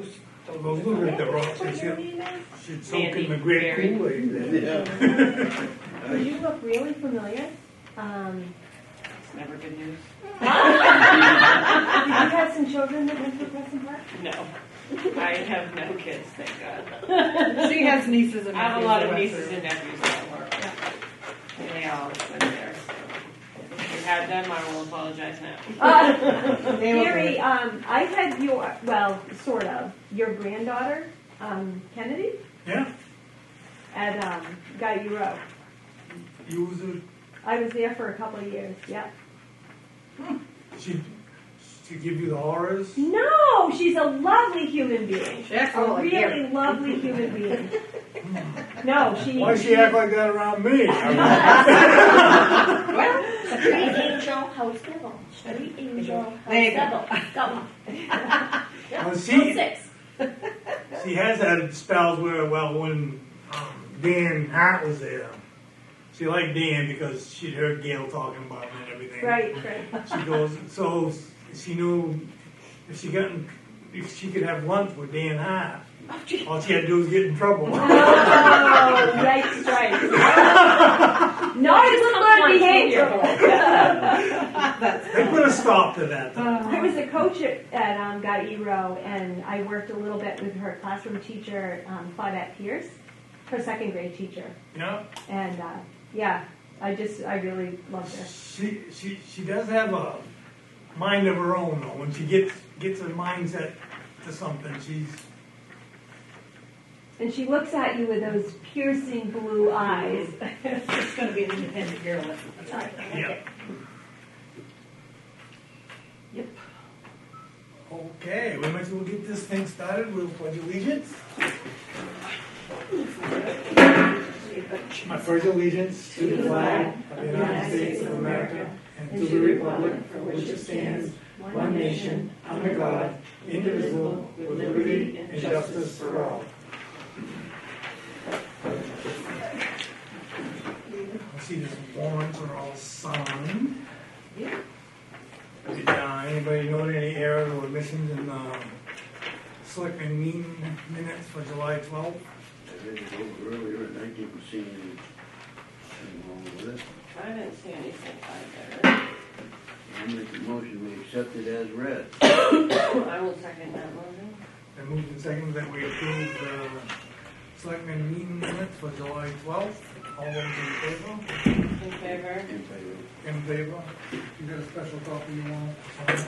Well, look at the rocks. What your name is? She'd soak in the great Kool-Aid then. You look really familiar. It's never good news. Did you have some children that went to Preston Park? No. I have no kids, thank God. She has nieces and nephews. I have a lot of that nieces went and nephews that work. And they all went there. So if you had them, I will apologize now. Gary, I had sort of, your granddaughter, Kennedy, Yeah, at Guy Row. you was a, I was there for a couple of years, yeah. she give you the horrors? No, she's a lovely human being. She acts a A little like really Gary. lovely human being. No, she... Why does she act like that around me? Well, Street Angel House Devil. Street Angel House There you go. Devil. Got one. Well, Code 6. she has had spells where, when Dan Hart was there, she liked Dan because she'd heard Gail talking about him and everything. Right. She goes, so she knew if she could have lunch with Dan Hart, all she had to do was get in trouble. Oh, yikes, right. Not a good behavior. They put a stop to that, though. I was a coach at Guy Row, and I worked a little bit with her classroom teacher, Claudette Pierce, her second grade teacher. Yeah. And I really loved her. She does have a mind of her own, though. When she gets a mindset to something, And she looks at you with those piercing blue eyes. it's going to be an independent girl. That's right. Yep. Yep. Okay, we might as well get this thing started. We'll pledge allegiance. I pledge allegiance to the flag of the United States of America and to the republic for which it stands, one nation, under God, indivisible, with liberty and justice for all. I see the warrants are all signed. Yeah. Did anybody note any errors or omissions in the selectmen meeting minutes for July 12th? I read it over earlier and I didn't see anything wrong with it. I didn't see anything either. I'll make a motion, we accept it as read. I will second that motion. I moved and seconded that we approve the selectmen meeting minutes for July 12th. All those in favor? In favor? In favor. In favor. You got a special copy you want to sign?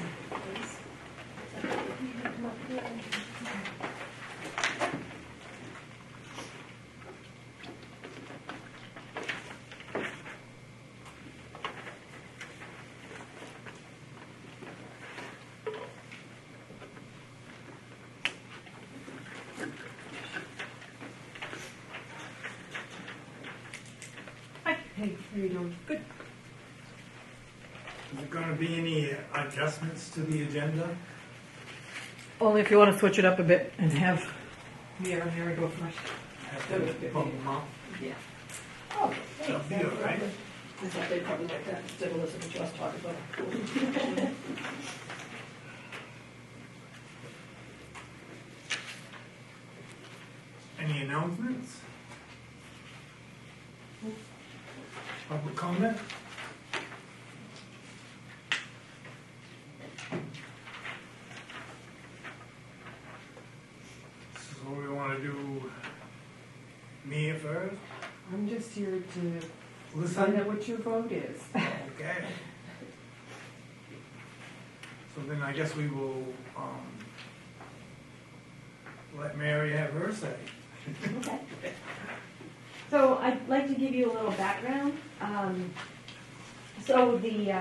Hey, how you doing? Good. Is there going to be any adjustments to the agenda? Only if you want to switch it up a bit and have Mira and Mary go first. Have to bump them up? Yeah. Oh, That'll be all right. I thought they'd probably like that instead of listening to us talk about it. Any announcements? Public comment? So we want to do Mia first? I'm just here to find Listen? out what your vote is. Okay. So then I guess we will let Mary have her say. okay. So I'd like to give you a little background. So the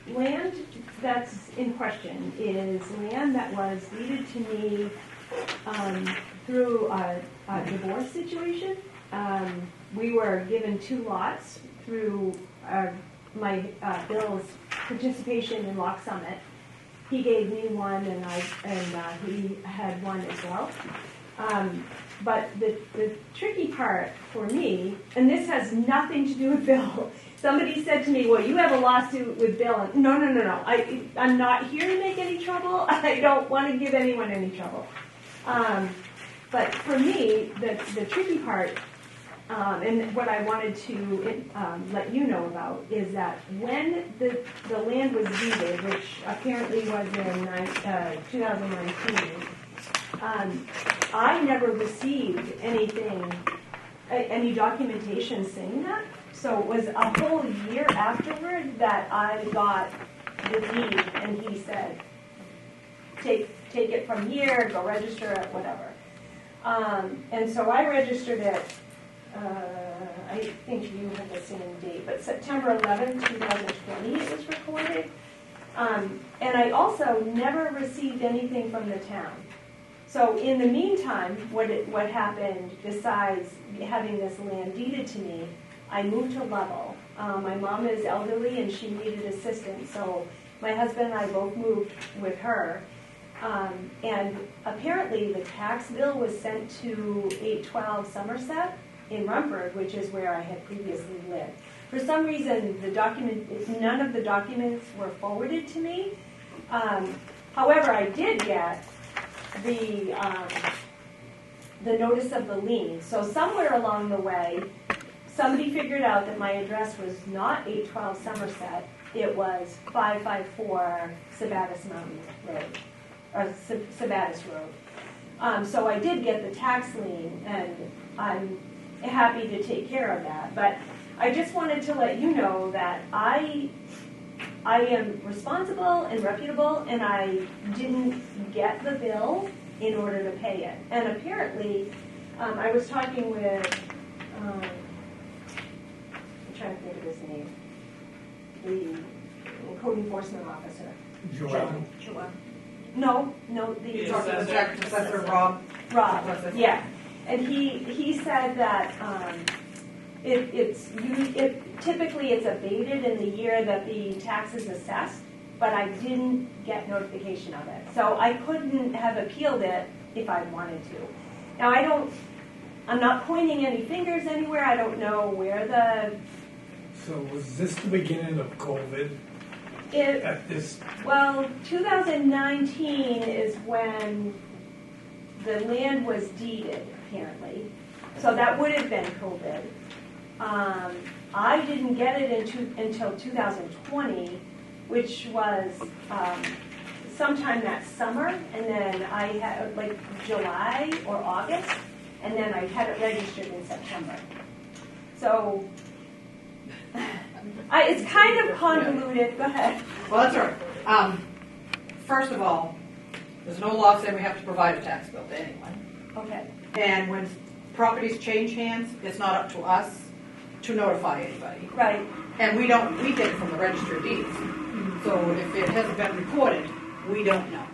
land that's in question is land that was deeded to me through a divorce situation. We were given 2 lots through my Bill's participation in Lock Summit. He gave me one, and he had one as well. But the tricky part for me, and this has nothing to do with Bill. Somebody said to me, well, you have a lawsuit with Bill. And no. I'm not here to make any trouble. I don't want to give anyone any trouble. But for me, the tricky part, and what I wanted to let you know about, is that when the land was deeded, which apparently was in 2019, I never received anything, any documentation saying that. So it was a whole year afterward that I got the deed, and he said, take it from here, go register it, whatever. And so I registered it, I think you had the same date, but September 11, 2020 it was recorded. And I also never received anything from the town. So in the meantime, what happened, besides having this land deeded to me, I moved to Lovell. My mom is elderly and she needed assistance, so my husband and I both moved with her. And apparently the tax bill was sent to 812 Somerset in Rumford, which is where I had previously lived. For some reason, none of the documents were forwarded to me. However, I did get the notice of the lien. So somewhere along the way, somebody figured out that my address was not 812 Somerset. It was 554 Sabattis Mountain Road, or Sabattis Road. So I did get the tax lien, and I'm happy to take care of that. But I just wanted to let you know that I am responsible and reputable, and I didn't get the bill in order to pay it. And apparently, I was talking with, I'm trying to think of his name, the code enforcement officer. Joanne. No, You talked to the tax assessor, Rob? Rob, yeah. And he said that typically it's abated in the year that the tax is assessed, but I didn't get notification of it. So I couldn't have appealed it if I wanted to. Now I'm not pointing any fingers anywhere. I don't know where So was this the beginning of COVID? At this, Well, 2019 is when the land was deeded, apparently. So that would have been COVID. I didn't get it until 2020, which was sometime that summer, and then I had like July or August, and then I had it registered in September. So it's kind of convoluted. Go ahead. Well, that's all right. First of all, there's no law saying we have to provide a tax bill to anyone. Okay. And when properties change hands, it's not up to us to notify anybody. Right. And we get it from the register of deeds. So if it hasn't been recorded, we don't know.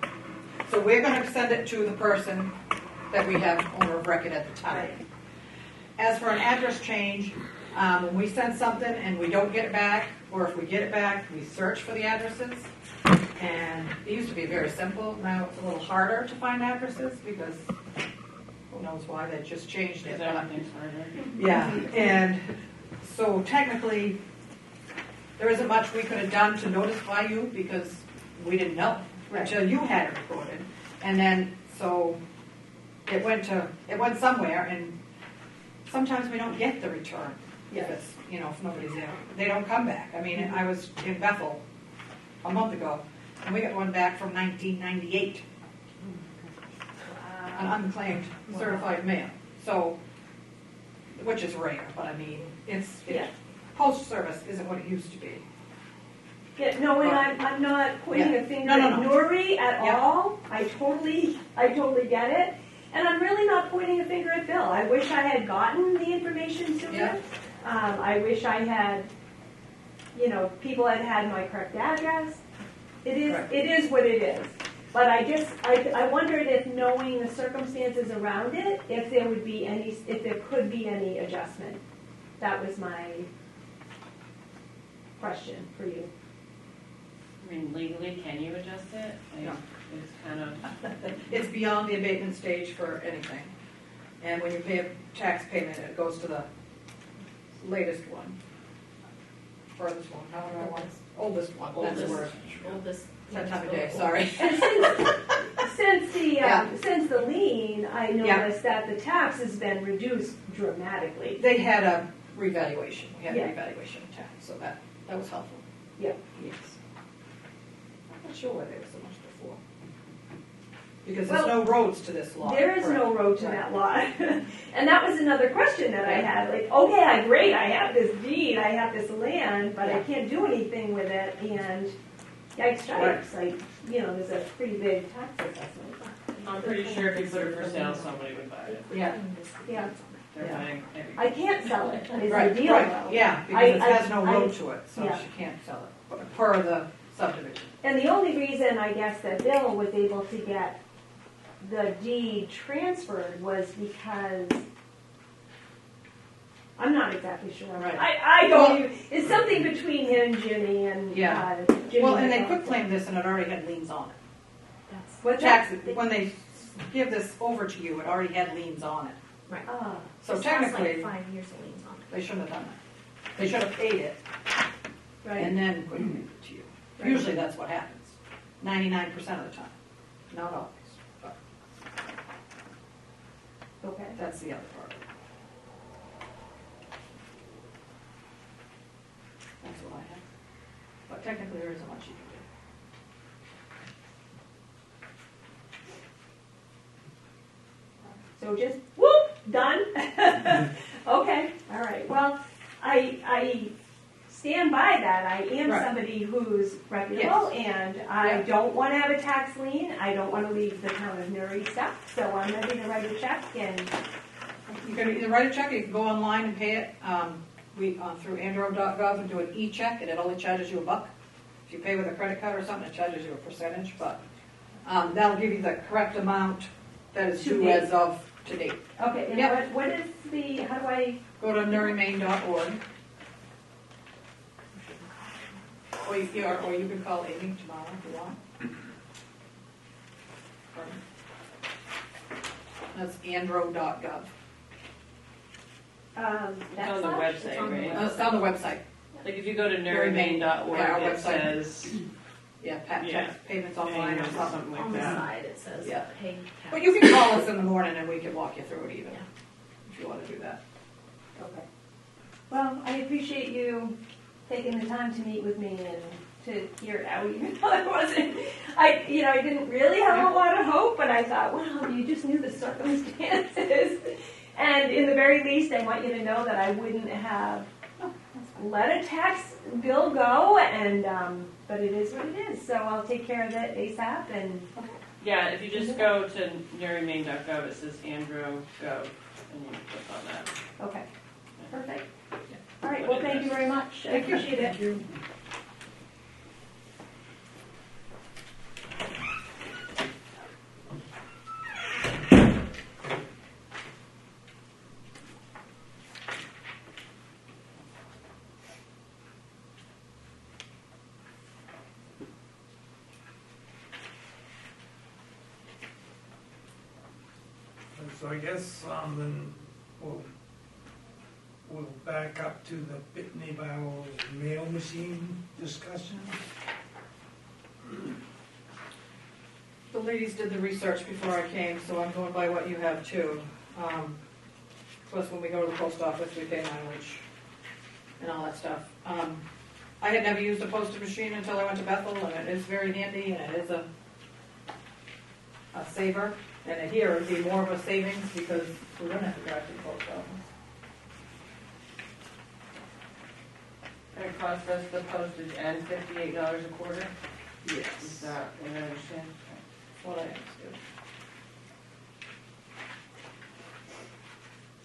So we're going to send it to the person that we have owner of record at the time. Right. As for an address change, when we send something and we don't get it back, or if we get it back, we search for the addresses. And it used to be very simple. Now it's a little harder to find addresses because who knows why, they just changed it. Yeah, and so technically, there isn't much we could have done to notify you because we didn't know until you had it recorded. And then, so it went somewhere, and sometimes we don't get the return. If it's, if nobody's there. They don't come back. I mean, I was in Bethel a month ago, and we got one back from 1998. An unclaimed certified mail. So, which is rare, but I mean, postal service isn't what it used to be. Yeah, no, and I'm not pointing a finger at Newry at all. I totally get it. And I'm really not pointing a finger at Bill. I wish I had gotten the information sooner. Yeah. I wish I had, people had my correct address. It is what it is. But I wondered if, knowing the circumstances around it, if there could be any adjustment. That was my question for you. I mean, legally, can you adjust it? No. It's kind of... It's beyond the abatement stage for anything. And when you pay a tax payment, it goes to the latest one. Furthest one, however I want. Oldest one, that's the word. Oldest. That time of day, sorry. And since the lien I noticed that the tax has been reduced dramatically. They had a revaluation, we had a Yeah. revaluation of tax, so that was helpful. Yeah. Yes. I'm not sure why there was so much before. Because there's no roads to this lot. There is no correct? road to Right. that lot. And that was another question that I had, like, okay, great, I have this deed, I have this land, but I Yeah. can't do anything with it, and yikes strikes, like, there's a pretty big tax assessment. I'm pretty sure if you put it for sale, somebody would buy it. Yeah. Yeah, They're Yeah. buying everything. I can't sell it, is the Right, deal right, though. yeah, because it I- has no I- road to it, so yeah. she can't sell it, per the subdivision. And the only reason, I guess, that Bill was able to get the deed transferred was because, I'm not exactly sure. Right. I don't even, it's something between him and Jimmy and, Yeah. Jimmy. Well, and they and- quick claimed this and it already had liens on it. What's Tax, that? when they give this over to you, it already had liens on it. Ah, So This lasts like technically, 5 years of liens on it. they shouldn't have done that. They should have paid it right. and then quick claimed it to you. Right. Usually that's what happens, 99% of the time, not always, but Okay. that's the other part. That's what I have. But technically, there isn't much you can do. So just, whoop, done? Okay, all right. Well, I stand by that. I am Right. somebody who's reputable, and I Yeah. don't want to have a tax lien. I don't want to leave the town of Newry stuck, so I'm ready to write a check, and, You can either write a check, or you can go online and pay it, through andro.gov and do an e-check, and it only charges you $1. If you pay with a credit card or something, it charges you a percentage, but, that'll give you the correct amount that is To due date. as of today. okay, and Yep. what is the, how do I, Go to NewryMaine.org. Or you can call Amy tomorrow if you want. That's andro.gov. It's on the that's website, on the right? It's on the website. Like if you go to NewryMaine. NewryMaine.org, Yeah, our it website. says, Yeah, Yeah. payments online or payments or something. something like On the that. side, it says Yeah. pay tax. But you can call us in the morning and we can walk you through it even, Yeah. if you want to do that. Okay. Well, I appreciate you taking the time to meet with me and to hear it out, even though I wasn't, I didn't really have a lot of hope, but I thought, well, you just knew the circumstances. And in the very least, I want you to know that I wouldn't have let a tax bill go, and, but it is what it is. So I'll take care of it ASAP, and, Yeah, if you just go to NewryMaine.gov, it says Andrew Gov, and you click on that. okay, perfect. All right, well, thank you very much. I appreciate it. Thank you. So I guess, then we'll back up to the Pitney Bowes mail machine discussion. The ladies did the research before I came, so I'm going by what you have too. Of course, when we go to the post office, we pay mileage and all that stuff. I had never used a postage machine until I went to Bethel, and it is very handy, and it is a saver. And here it'd be more of a savings because we wouldn't have to drive to the post office. And it costs us the postage and $58 a quarter? Is Yes. that what I understand? What I understood.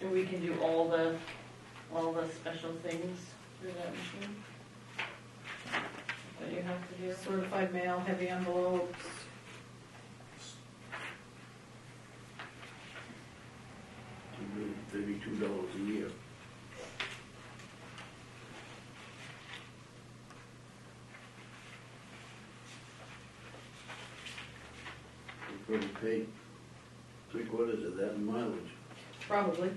And we can do all the special things through that machine? That you have to do? Certified mail, heavy envelopes. $32 a year. We're gonna pay 3/4 of that in mileage. Probably.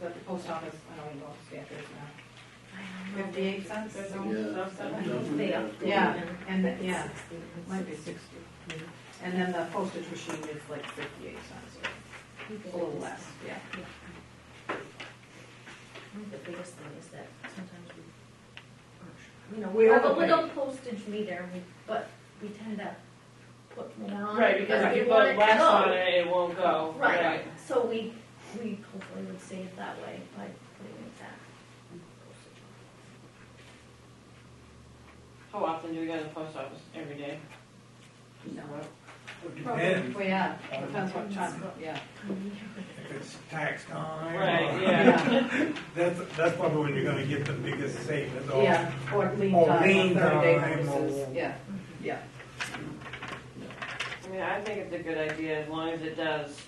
At the post office, I don't even know what the stamp is now. 58 cents? Yeah. Yeah, and, yeah, might be 60. And then the postage machine is like 58 cents, a little less, yeah. I think the biggest thing is that sometimes we, We have a overpay. little postage meter, but we tend to put more on. Right, it because if we you want put it less to go. on it, it won't go. Right, so we hopefully would save that way by putting it back. How often do we go to the post office? Every day? No. It depends. Well, yeah, depends what time, yeah. If it's tax time. Right, or- yeah. That's probably when you're gonna get the biggest savings. Or- Yeah, or lean Or time, lean 30-day time, notices, or- yeah, yeah. I mean, I think it's a good idea as long as it does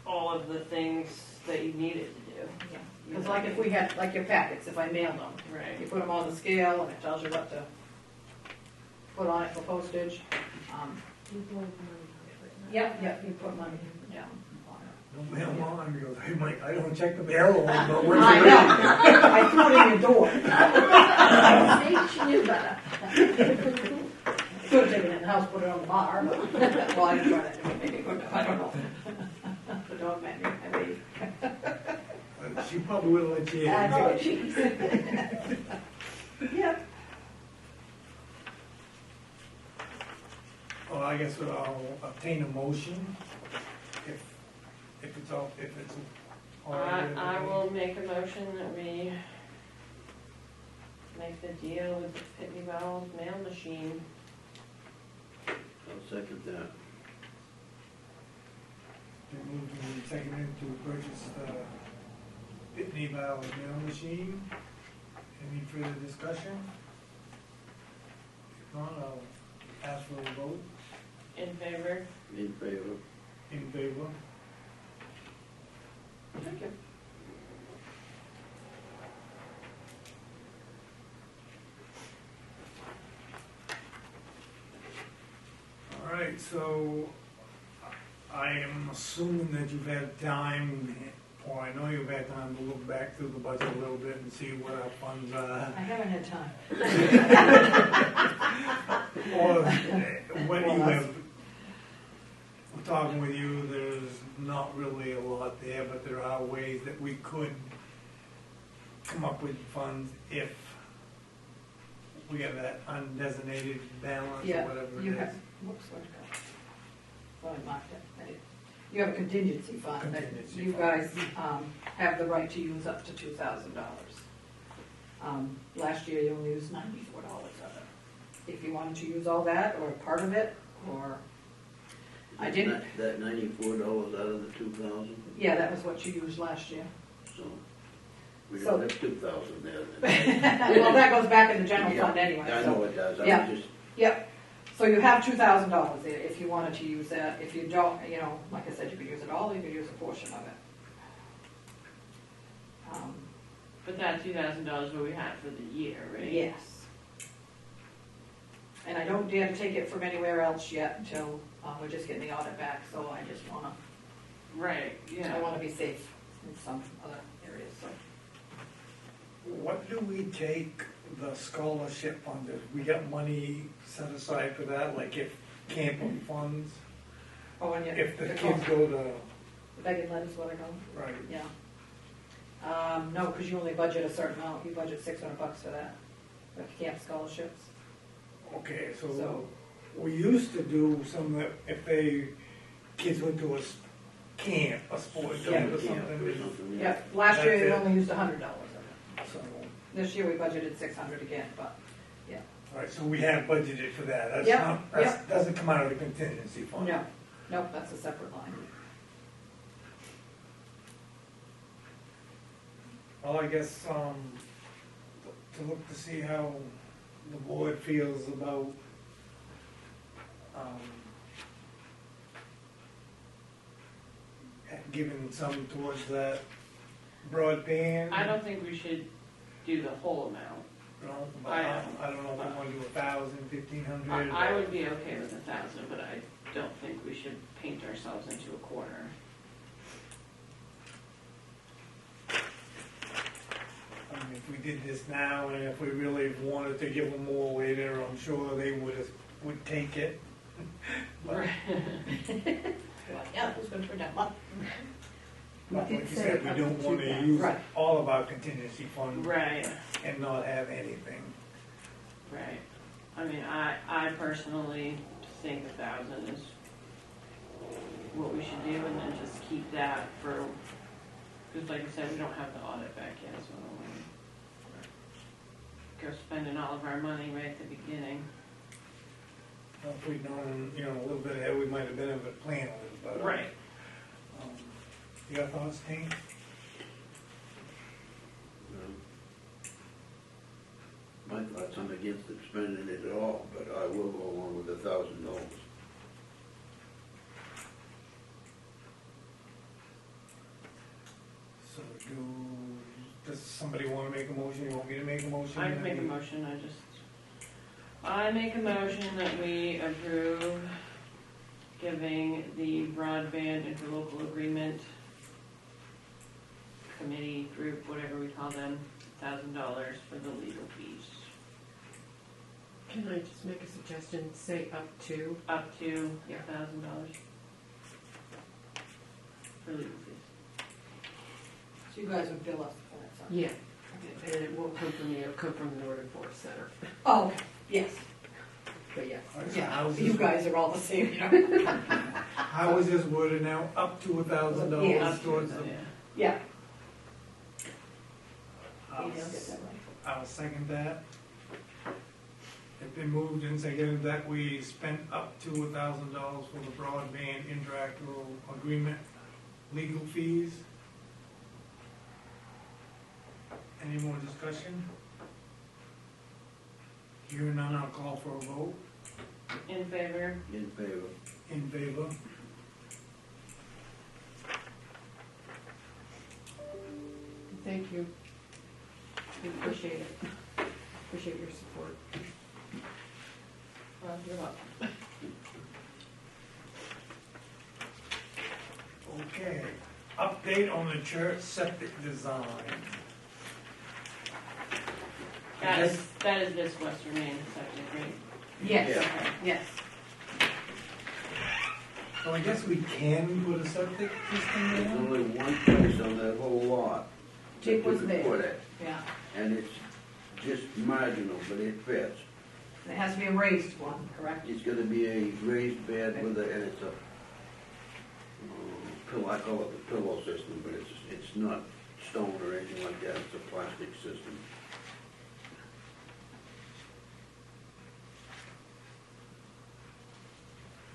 all of the things that you need it to do. Because like if we had, like your packets, if I mailed them, you Right. put them on the scale and it tells you what to put on it for postage. We blow the money on it, but not- Yep, you put money down on Don't mail on, because hey, Mike, I don't check the mail, but it. when's I it know, I threw it in your door. See, she knew better. Could have taken it in the house, put it on the bar, but, well, I didn't try that, maybe, I don't know. The dog menu, I mean. She probably wouldn't let you in. Oh, jeez. Yep. Well, I guess I'll obtain a motion if it's all right. I will make a motion that we make the deal with the Pitney Bowes mail machine. I'll second that. Been moved and seconded to purchase the Pitney Bowes mail machine. Any further discussion? If not, I'll ask for a vote In favor? In favor? in favor. Thank you. All right, so I am assuming that you've had time, or I know you've had time to look back through the budget a little bit and see what our funds are. I haven't had time. Or when you have, talking with you, there's not really a lot there, but there are ways that we could come up with funds if we have that undesignated balance or Yeah, whatever you it have, is. whoops, where'd it go? Thought I marked it. I didn't. You have a contingency fund that Contingency you fund. guys have the right to use up to $2,000. Last year you only used $94 of it. If you wanted to use all that or part of it, or, I didn't, That $94 out of the 2,000, yeah, that was what you used last year. so we So- don't have 2,000 there then. Well, that goes back in the general Yeah, fund anyway, I so. know it does, I Yeah. was just, Yep, so you have $2,000 there if you wanted to use that. If you don't, like I said, you could use it all, you could use a portion of it. But that $2,000 what we had for the year, right? Yes. And I don't dare to take it from anywhere else yet until, we're just getting the audit back, so I just wanna, Right, yeah. I wanna be safe in some other areas, so. What do we take the scholarship fund? If we got money set aside for that, like if camping funds, Oh, and if the they're kids going- go to, The begging letters, what I call them? right, Yeah. No, because you only budget a certain amount, you budget $600 for that, the camp scholarships. okay, So- so we used to do some that if kids went to a camp, a sport Yeah. camp or camp or something, something, Yeah, last year That's you it. only used $100 of it. so, This year we budgeted 600 again, but, all right, so we have budgeted for that. That's Yep, not, that doesn't come out of the contingency fund. no, nope, that's a separate line. Well, I guess, to look to see how the board feels about, giving some towards that broadband. I don't think we should do the whole amount. You know, but I- I don't know if we wanna do 1,000, 1,500. I would be okay with 1,000, but I don't think we should paint ourselves into a corner. I mean, if we did this now, and if we really wanted to give them more later, I'm sure they would take it. But Yeah, who's gonna turn that money? like you did say said, we up don't to want to 2,000. use Right. all of our contingency fund Right, and not have anything. right. I mean, I personally think 1,000 is what we should do, and then just keep that for, because like I said, we don't have the audit back yet, so I don't want to go spending all of our money right at the beginning. If we'd known, a little bit ahead, we might have been able to plan a little better. Right. Your thoughts, Hank? My thoughts, I'm against them spending it at all, but I will go along with $1,000. So does somebody want to make a motion? You want me to make a motion? I can make a motion, I make a motion that we approve giving the broadband interlocal agreement committee, group, whatever we call them, $1,000 for the legal fees. Can I just make a suggestion, say up to? Up to Yeah. $1,000 for legal fees. So you guys would bill us for that, sorry. Yeah, and it won't come from me, it'll come from the Northern Forest Center, Oh, okay, yes, but yes. All right, so yeah, how is you this- guys are all the same, How is this worded now? Up to $1,000 Yeah. Up to, towards the. yeah. Yeah. I'll You don't get that right. I'll second that. It's been moved and seconded that we spent up to $1,000 for the broadband interactive agreement legal fees. Any more discussion? Hearing none, I'll call for a vote. In favor? In favor. In favor? Thank you. We appreciate it. Appreciate your support. Well, you're welcome. Okay. Update on the church septic design. That is this Western Maine septic, right? Yes, Yeah. Okay. yes. So I guess we can put a septic system There's there? only one place on that whole lot that Jake you was could there. put it, Yeah, and it's just marginal, but it fits. it has to be a raised one, correct? It's gonna be a raised bed with a, and it's a, pillow, I call it the pillow system, but it's not stone or anything like that, it's a plastic system.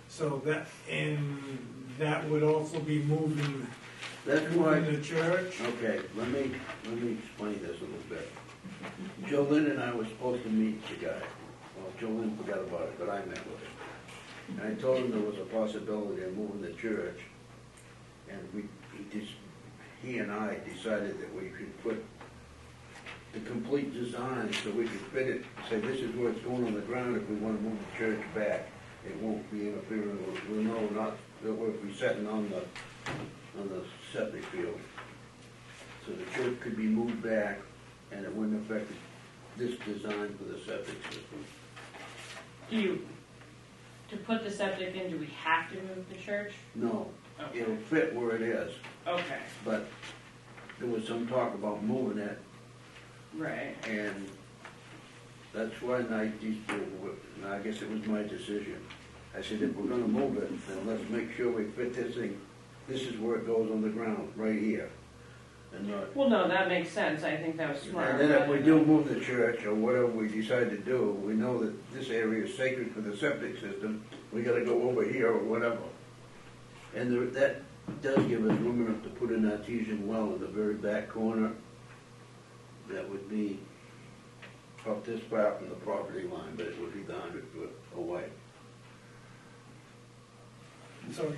So that would also be moving, That's why, moving the church? okay, let me explain this a little bit. Jolynn and I were supposed to meet the guy. Well, Jolynn forgot about it, but I met with him. And I told him there was a possibility of moving the church, and he and I decided that we could put the complete design so we could fit it, say this is where it's going on the ground if we want to move the church back. It won't be interfering, we'll know not, that we'll be setting on the septic field. So the church could be moved back and it wouldn't affect this design for the septic system. To put the septic in, do we have to move the church? No, Okay. it'll fit where it is, Okay, but there was some talk about moving it, right. and that's why I guess it was my decision. I said, if we're gonna move it, then let's make sure we fit this thing, this is where it goes on the ground, right here. And not, Well, no, that makes sense. I think that was smart. and then if we do move the church, or whatever we decide to do, we know that this area is sacred for the septic system, we gotta go over here or whatever. And that does give us room enough to put an artesian well in the very back corner. That would be up this far from the property line, but it would be the 100 foot away. So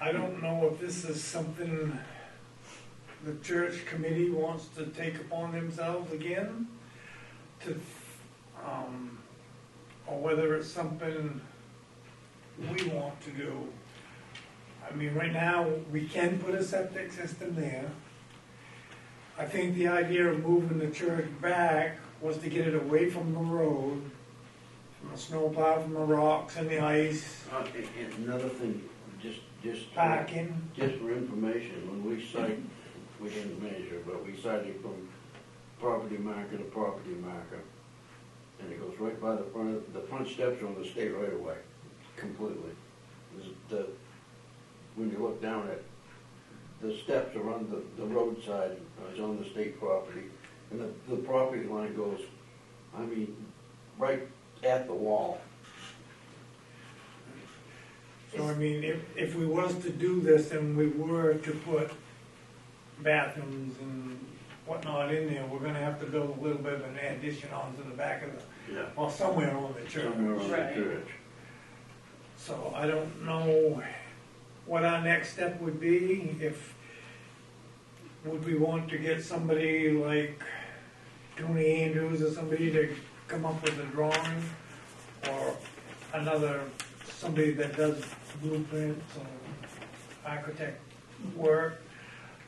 I don't know if this is something the church committee wants to take upon themselves again to, or whether it's something we want to do. I mean, right now, we can put a septic system there. I think the idea of moving the church back was to get it away from the road, from the snowplow, from the rocks and the ice, And another thing, just parking. just for information, when we cite, we didn't measure, but we cited from property marker to property marker, and it goes right by the front steps are on the state right away, completely. When you look down at, the steps are on the roadside, it's on the state property, and the property line goes, I mean, right at the wall. So I mean, if we was to do this and we were to put bathrooms and whatnot in there, we're gonna have to build a little bit of an addition onto the back of the, Yeah. or somewhere on the church. Somewhere on the Right. church. So I don't know what our next step would be, would we want to get somebody like Tony Andrews or somebody to come up with a drawing? Or somebody that does blueprints or architect work?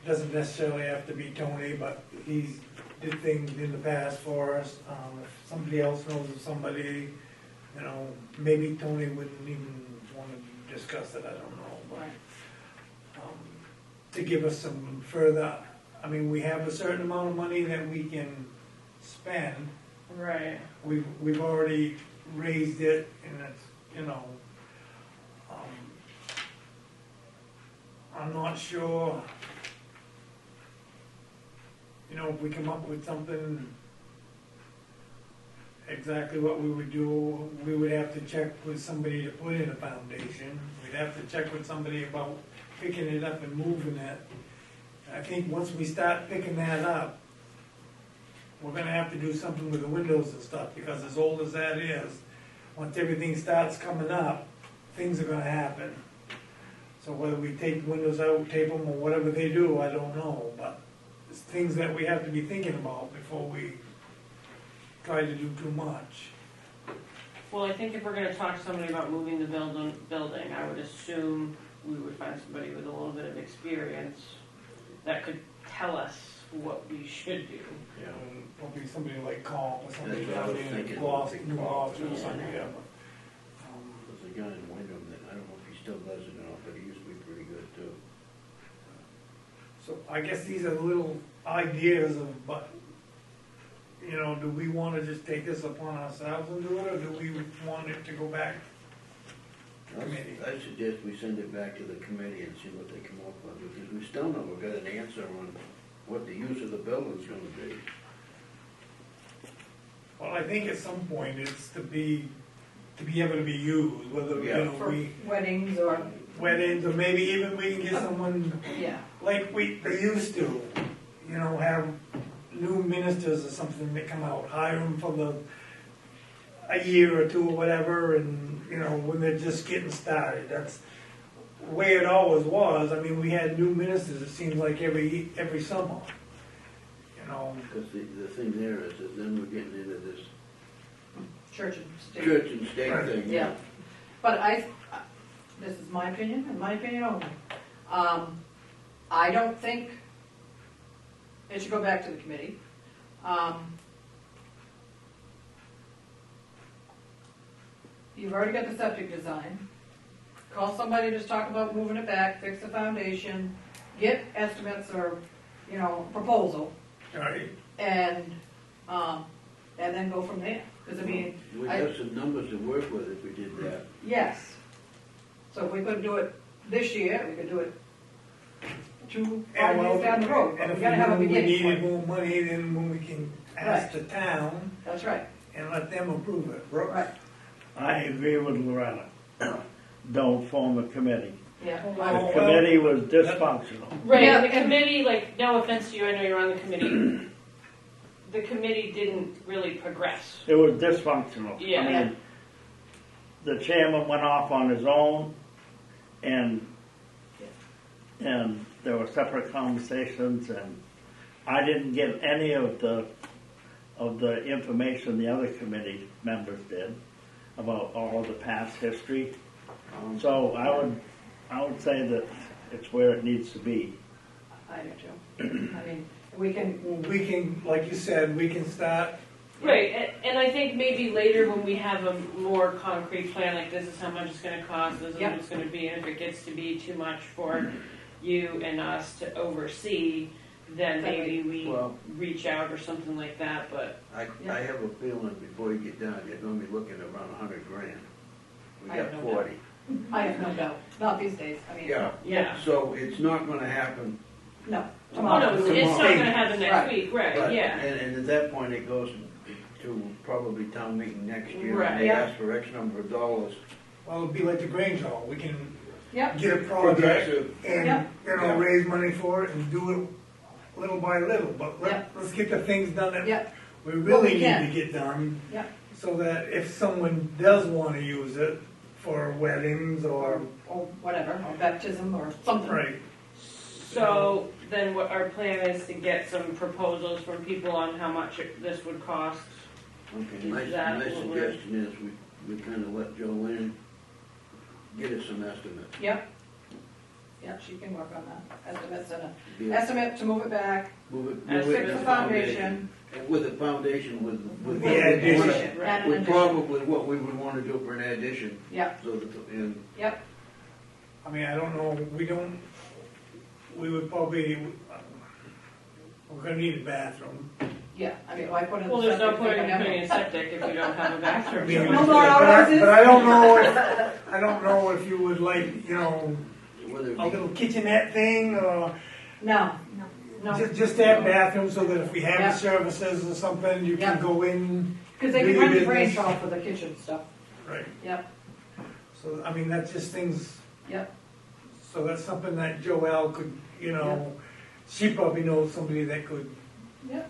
Doesn't necessarily have to be Tony, but he's did things in the past for us. If somebody else knows of somebody, maybe Tony wouldn't even want to discuss it, I don't know. But to give us some further, I mean, we have a certain amount of money that we can spend. Right. We've already raised it, and it's, I'm not sure, if we come up with something, exactly what we would do, we would have to check with somebody to put in a foundation. We'd have to check with somebody about picking it up and moving it. I think once we start picking that up, we're gonna have to do something with the windows and stuff, because as old as that is, once everything starts coming up, things are gonna happen. So whether we take the windows out, tape them, or whatever they do, I don't know, but it's things that we have to be thinking about before we try to do too much. Well, I think if we're gonna talk to somebody about moving the building, I would assume we would find somebody with a little bit of experience that could tell us what we should do. Yeah. Probably somebody like Carl or somebody That's what I down was there, thinking. New Gloucester or Yeah. something, yeah. There's a guy in Wyndham that, I don't know if he still does it or not, but he used to be pretty good too. So I guess these are little ideas of, but, do we wanna just take this upon ourselves and do it, or do we want it to go back to committee? I suggest we send it back to the committee and see what they come up with, because we still never got an answer on what the use of the building's gonna be. Well, I think at some point it's to be able to be used, whether, Yeah. For we, weddings or, weddings, or maybe even we can get someone yeah. like they used to, have new ministers or something that come out, hire them for a year or two or whatever, and, when they're just getting started. That's the way it always was. I mean, we had new ministers, it seems like every summer, Because the thing there is that then we're getting into this Church and state. church and state Right. thing. Yeah, but this is my opinion, and my opinion only. I don't think it should go back to the committee. You've already got the septic design. Call somebody, just talk about moving it back, fix the foundation, get estimates or, proposal, right? and then go from there. Because We have some numbers to work with if we did that. yes. So if we couldn't do it this year, we could do it 5 years down the road. But And we if gotta have a we beginning needed point. more money, then when we can ask the town That's right, and let them approve it. right, I agree with Loretta. Don't form a committee. yeah. The Well, committee was dysfunctional. Right, Yeah, and the and- committee, like, no offense to you, I know you're on the committee, the committee didn't really progress. It was dysfunctional. Yeah. I mean, the chairman went off on his own, and there were separate conversations, and I didn't get any of the information the other committee members did about all the past history. So I would say that it's where it needs to be. I do too. I mean, We can, We can, like you said, we can start, Right, and I think maybe later when we have a more concrete plan, like this is how much it's gonna cost, this is what it's gonna be, and if it gets to be too much for you and us to oversee, then maybe we Well- reach out or something like that, but, I have a feeling before you get done, you're gonna be looking at around $100,000. We I got have no 40. I have no doubt, not these days, I mean, Yeah, yeah. so it's not gonna happen. no, Oh, tomorrow. no, it's not gonna happen next Right. week, right, But- yeah. And at that point, it goes to probably town meeting next year. Right. And they Yeah. ask for X number of dollars. well, it'd be like the Grange Hall, we can Yep, get a project Progressive. and, Yeah. you know, raise money for it and do it little by little, but Yeah. let's get the things done that yep, we Well, really we need can. to get done. Yep. So that if someone does wanna use it for weddings or, or whatever, or baptism or something. right, So, then what our plan is to get some proposals from people on how much this would cost. Okay, Is my that what we're- suggestion is we kind of let Joanne get us some estimates. Yep, yep, she can work on that, estimates and Be- a estimate to move it back, Move it. As move it fix to the the foundation, And with a foundation, with with what the we addition. wanna- and an with addition. probably what we would want to do for an addition. Yep, So that, and yep, I mean, I don't know, we would probably, we're gonna need a bathroom. yeah, I mean, why put in. Well, there's no septic point if in we have putting a septic if you don't have a I bathroom. mean, No more but outhouses? I don't know if you would like, you know, whether it a be little kitchenette thing or No, no, just have bathrooms so that if we have Yeah. services or something, you can Yeah. go in. because they do can your rent the business. Grange Hall for the kitchen stuff, Right. yep, So, I mean, that's just things, yep, so that's something that Joelle could, you know, she probably knows somebody that could, yep,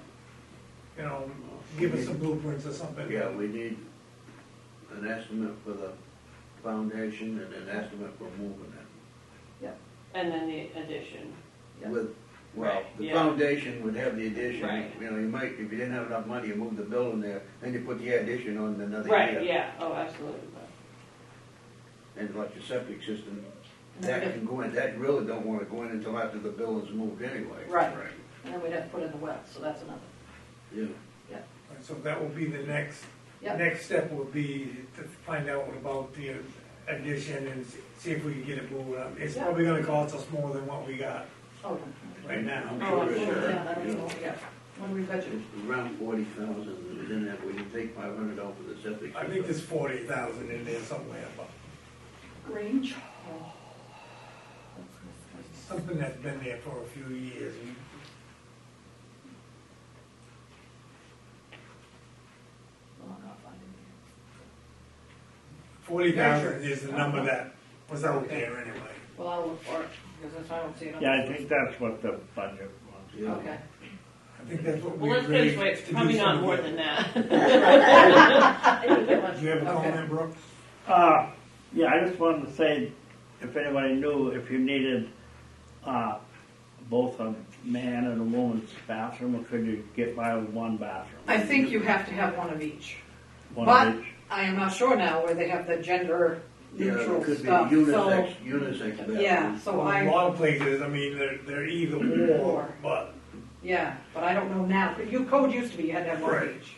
you know, give us some blueprints or something. Yeah, we need an estimate for the foundation and an estimate for moving it. And then the addition. Yeah. With, well, Right, the yeah. foundation would have the addition, Right. you know, you might, if you didn't have enough money, you move the building there, then you put the addition on another Right, year. yeah, oh, absolutely. And like your septic system, And then that we can go in, that really don't wanna go in until after the building's moved anyway. Right. and then we'd have to put in the well, so that's another, Yeah, So that will be the next, Yep. next step will be to find out about the addition and see if we can get it moved up. It's Yeah. probably gonna cost us more than what we got oh, right now. I'm Oh, sure it's, yeah, that'll be you know, what we got, what do we budget? it's around 40,000, within that, we can take 500 out for the septic system. I think there's 40,000 in there somewhere, but Grange Hall. something that's been there for a few years. Well, I'm not finding it. 40,000 is the number that was out there anyway. Well, I'll look for it, because if I don't see it on. Yeah, I think that's what the budget was. Yeah. Okay. I think that's what we Well, let's put it agreed this way, it's to do probably not some more year. than that. Do you have a Okay. comment, Brooks? Yeah, I just wanted to say, if anybody knew, if you needed, both a man and a woman's bathroom, or could you get by with one bathroom? I think you have to have one of each. One But of each? I am not sure now where they have the gender Yeah, neutral it could be stuff, so, unisex bathroom. yeah, so A I, lot of places, I mean, they're either or, but, yeah, but I don't know now. Code used to be, you had to have one of Right. each.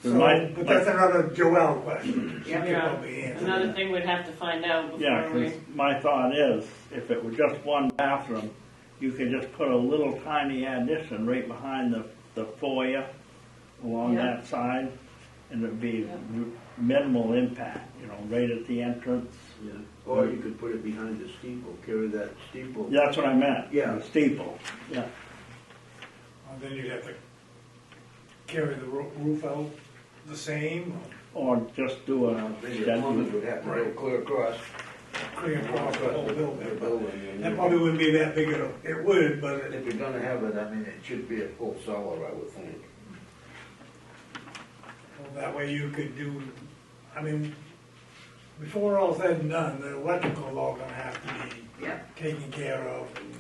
so, My- but that's another Joelle question. She Yeah. could probably answer Another that. thing we'd have to find out Yeah, before we, 'cause my thought is, if it were just one bathroom, you could just put a little tiny addition right behind the foyer along Yeah. that side, and it'd be Yeah. minimal impact, you know, right at the entrance. Yeah. Or you could put it behind the steeple, carry that steeple. Yeah, that's what I meant. Yeah. The steeple, yeah. And then you'd have to carry the roof out the same, Or just do a Then your plumbers would have to go clear across. or clear across the whole The building. building, and That probably wouldn't be that big of a, it would, but If you're gonna have it, I mean, it should be a full cellar, I would think. that way you could do, I mean, before all's said and done, the electrical's all gonna have to be Yeah, taken care of. And,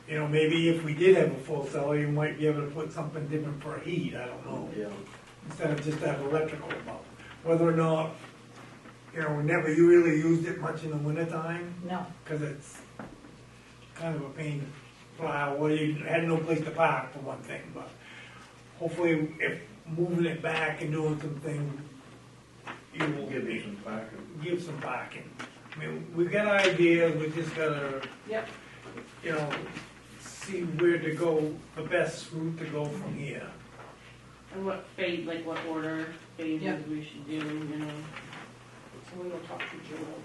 you know, maybe if we did have a full cellar, you might be able to put something different for heat, I don't know. Yeah. Instead of just have electrical, but whether or not, you know, we never you really used it much in the wintertime, no, because it's kind of a pain plow, well, you had no place to park for one thing, but hopefully if moving it back and doing some things, you will Give you some parking. give some parking. I mean, we've got ideas, we just gotta, Yep. you know, see where to go, the best route to go from here. And what phase, like what order phases Yeah. we should do, you know? So we will talk to Joel.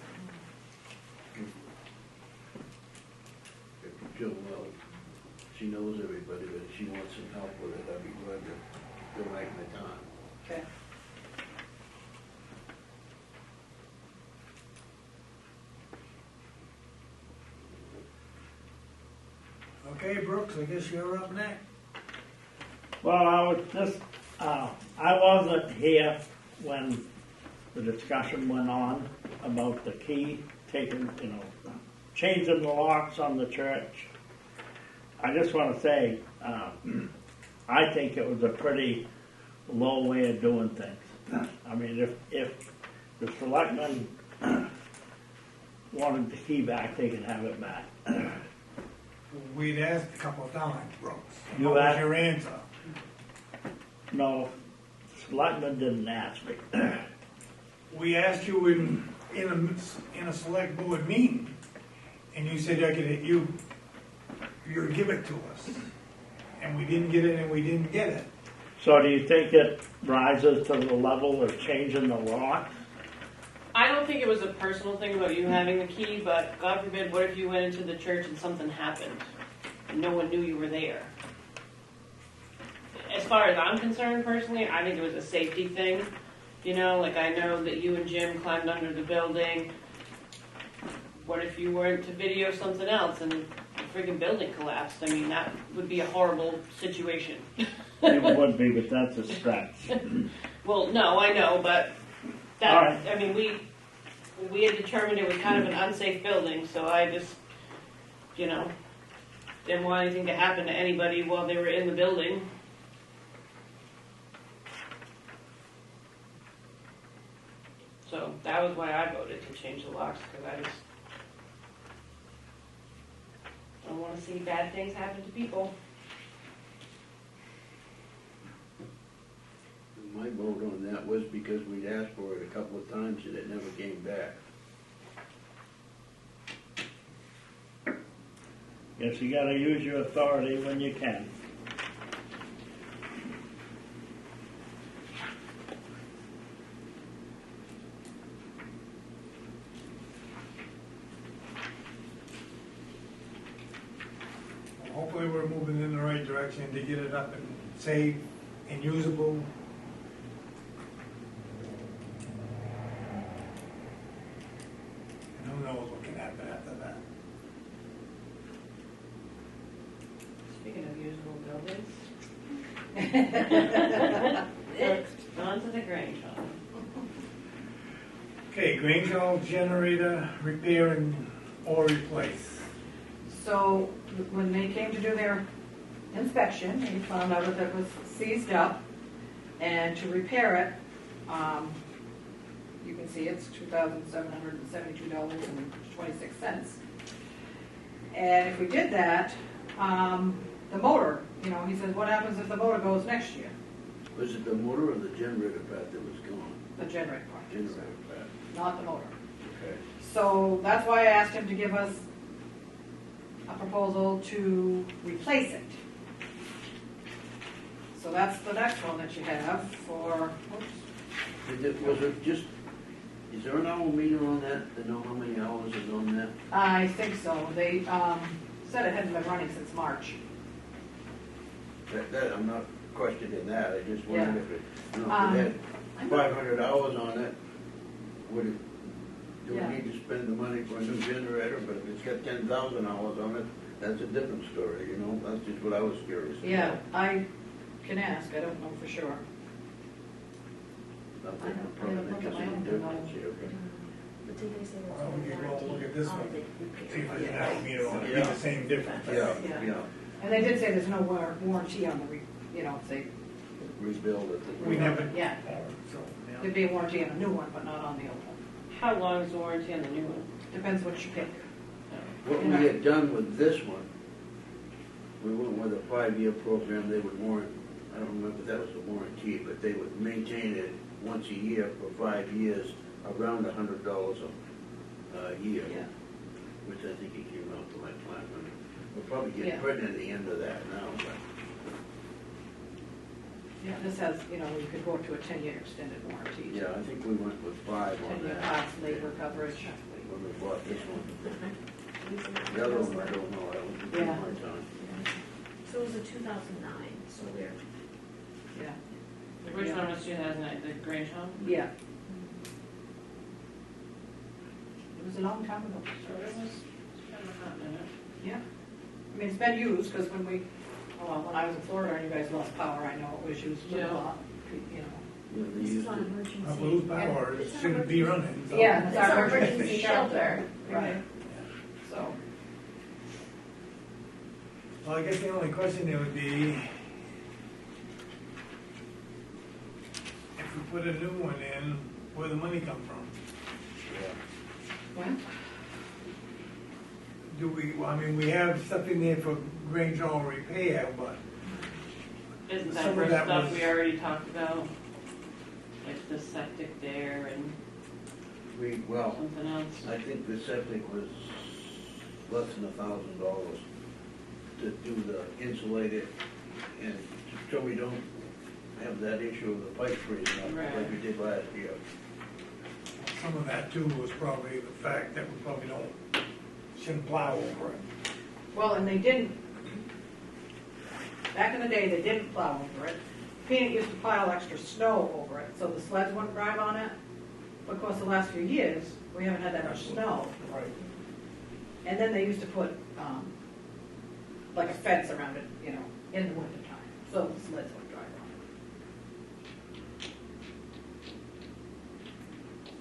If Jill, well, she knows everybody, but if she wants some help with it, I'd be glad to donate my time. Okay. Okay, Brooks, I guess you're up next. Well, I was just, I wasn't here when the discussion went on about the key, taking, changing the locks on the church. I just want to say, I think it was a pretty low way of doing things. I mean, if the selectmen wanted the key back, they can have it back. We'd asked a couple of times, Brooks. You What was asked? your answer? No, selectmen didn't ask me. We asked you in a select board meeting, and you said you'd give it to us. And we didn't get it, and we didn't get it. So do you think it rises to the level of changing the law? I don't think it was a personal thing about you having the key, but God forbid, what if you went into the church and something happened and no one knew you were there? As far as I'm concerned personally, I think it was a safety thing. You know, like I know that you and Jim climbed under the building. What if you weren't to video something else and the freaking building collapsed? I mean, that would be a horrible situation. It would be, but that's a stretch. Well, no, I know, but that, All right. I mean, we had determined it was kind of an unsafe building, so I just, didn't want anything to happen to anybody while they were in the building. So that was why I voted to change the locks, because I just don't want to see bad things happen to people. My vote on that was because we'd asked for it a couple of times and it never came back. Guess you gotta use your authority when you can. Hopefully we're moving in the right direction to get it up and safe and usable. And who knows what can happen after that. Speaking of usable buildings. On to the Grange Hall. Okay, Grange Hall generator repair and or replace. So when they came to do their inspection, they found out that it was seized up, and to repair it, you can see it's $2,772.26. And if we did that, the motor, he says, what happens if the motor goes next year? Was it the motor or the generator part that was gone? The generator part, Generator part, not the motor. okay. So that's why I asked him to give us a proposal to replace it. So that's the next one that you have for, Was it just, is there an hour meter on that to know how many hours is on that? I think so. They said it hadn't been running since March. That, I'm not questioning that, I just wondered Yeah. if it, if it had 500 hours on it, would it, do Yeah. we need to spend the money for a new generator? But if it's got 10,000 hours on it, that's a different story, that's just what I was curious about. Yeah, I can ask. I don't know for sure. Not I that don't- it'll probably I don't make know us that any I don't difference know. here, but. But did they say there's Well, we no can go warranty look at this on one. the See repair? if I can have meter on it, be Yeah. the same difference. Yeah, Yeah. yeah, And they did say there's no warranty on the, if they, rebuild it. We never. Yeah. So, yeah. there'd be a warranty on a new one, but not on the old one. How long is the warranty on the new one? Depends what you pick. What we had done with this one we went with a 5-year program, they would warrant, I don't remember if that was a warranty, but they would maintain it once a year for 5 years, around $100 a year. Yeah. Which I think it came out to like 500. We'll probably Yeah. get pregnant at the end of that now, but. Yeah, this has, you know, you could go up to a 10-year extended warranty. Yeah, I think we went with 5 on 10-year that. parts, labor coverage. When we bought this one. The other one, I don't know, I don't think Yeah. my time. So it was a 2009, so we're, Yeah. Which Yeah. one was 2009, the Grange home? Yeah. It was a long time ago. So it was kind of a hot minute. Yeah. I mean, it's been used, because when we, well, when I was in Florida and you guys lost power, I know it was used a Yeah. lot, you know. Yeah, they this is used on it. emergency. If we lose power, it shouldn't be running. So. Yeah, It's our emergency shelter. Right. So, Well, I guess the only question there would be, if we put a new one in, where the money come from? well, Do we, well, I mean, we have stuff in there for Grange Hall repair, but Isn't Some that of for that stuff was- we already talked about? Like the septic there and Well, something else? I think the septic was less than $1,000 to do the insulated, and so we don't have that issue of the pipe freezing up like we did last year. some of that too was probably the fact that we probably shouldn't plow over it. well, and they didn't, back in the day, they didn't plow over it. Peanut used to pile extra snow over it, so the sleds wouldn't drive on it. But of course, the last few years, we haven't had that much snow. Right. And then they used to put, like a fence around it, you know, in the wintertime, so the sleds would drive on it.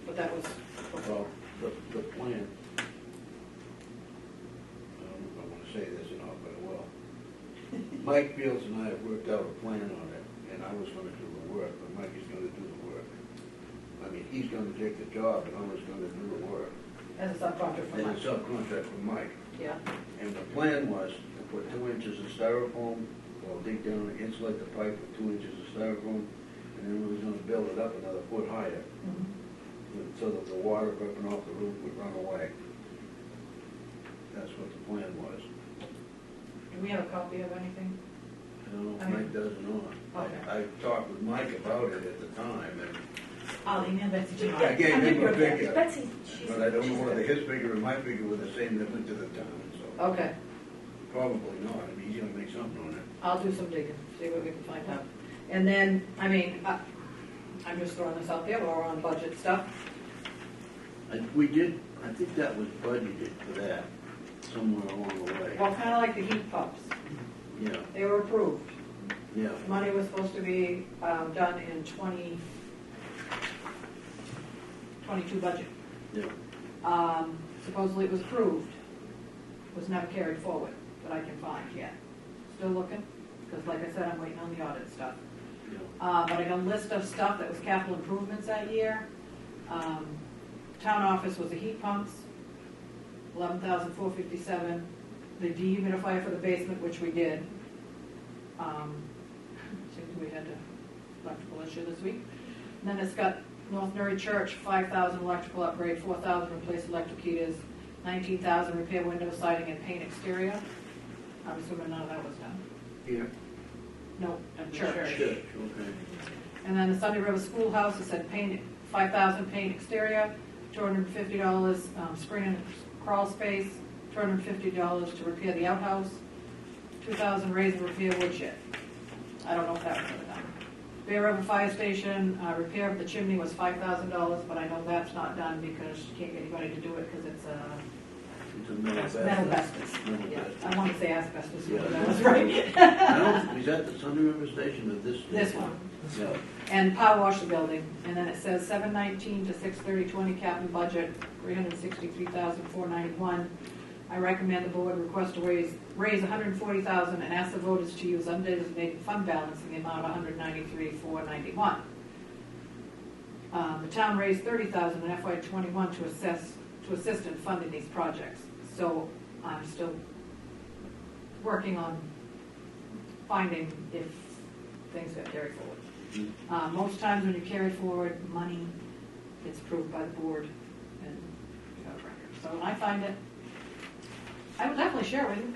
But that was, Well, the plan, I don't know if I want to say this or not, but I will. Mike Fields and I have worked out a plan on it, and I was gonna do the work, but Mike is gonna do the work. I mean, he's gonna take the job, and I was gonna do the work. as a subcontractor for And Mike. a subcontract for Mike. Yeah, And the plan was to put 2 inches of styrofoam, well, dig down and insulate the pipe with 2 inches of styrofoam, and then we was gonna build it up another foot higher, so that the water dripping off the roof would run away. That's what the plan was. do we have a copy of anything? I don't know if I mean- Mike does or not. Okay. I talked with Mike about it at the time, and I'll email that to you. I gave him a figure, Betsy, she's. but I don't know whether his figure and my figure were the same that went to the town, so Okay, probably not. I mean, he's gonna make something on it. I'll do some digging, see what we can find out. And then, I mean, I'm just throwing this out there, we're on budget stuff. We did, I think that was budgeted for that, somewhere along the way. Well, kind of like the heat pumps, Yeah, they were approved. yeah. Money was supposed to be done in 2022 budget. Yeah. Supposedly it was approved, was never carried forward, that I can find yet. Still looking, because like I said, I'm waiting on the audit stuff. Yeah. But I got a list of stuff that was capital improvements that year. Town office was the heat pumps, 11,457. The dehumidifier for the basement, which we did. Seems we had an electrical issue this week. And then it's got North Newry Church, 5,000 electrical upgrade, 4,000 replace electric heaters, 19,000 repair window siding and paint exterior. I'm assuming none of that was done. Here? No, At the church. church. Church, okay. And then the Sunday River Schoolhouse, it said paint, 5,000 paint exterior, $250 screen and crawl space, $250 to repair the outhouse, $2,000 raise and repair woodshed. I don't know if that was ever done. Bear River Fire Station, repair of the chimney was $5,000, but I know that's not done because you can't get anybody to do it because it's It's a metal metal basket. asbestos. Metal Yeah, basket. I want to say asbestos, Yeah. but that was right. I don't, is that the Sunday River Station or this? This one. Yeah. And power wash the building, and then it says 7/19 to 6/30/20 capital budget, 363,491. I recommend the board request to raise $140,000 and ask the voters to use undesignated fund balance in the amount of $193,491. The town raised $30,000 in FY21 to assist in funding these projects. So I'm still working on finding if things got carried forward. Mm. Most times when you carry forward money, it's approved by the board and you got a record. So when I find it, I will definitely share it with you.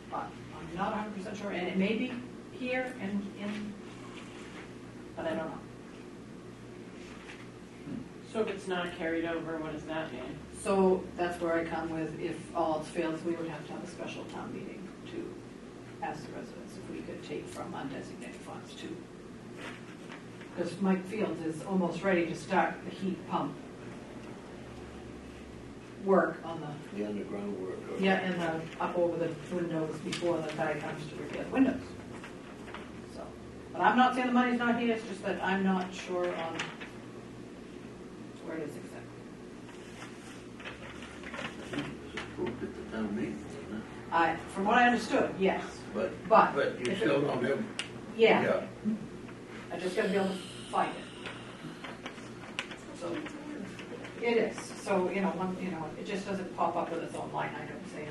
But I'm not 100% sure, and it may be here in, but I don't know. So if it's not carried over, what does that mean? So that's where I come with, if all else fails, we would have to have a special town meeting to ask the residents if we could take from undesignated funds too. Because Mike Fields is almost ready to start the heat pump work on The underground work. or- and up over the windows before the guy comes to repair the windows. So, but I'm not saying the money's not here, it's just that I'm not sure on where it is exactly. It's approved at the town meeting, isn't it? From what I understood, yes. But But you if it- still don't have, Yeah, I just gotta be able to find it. So, it is, so, it just doesn't pop up with its own line item saying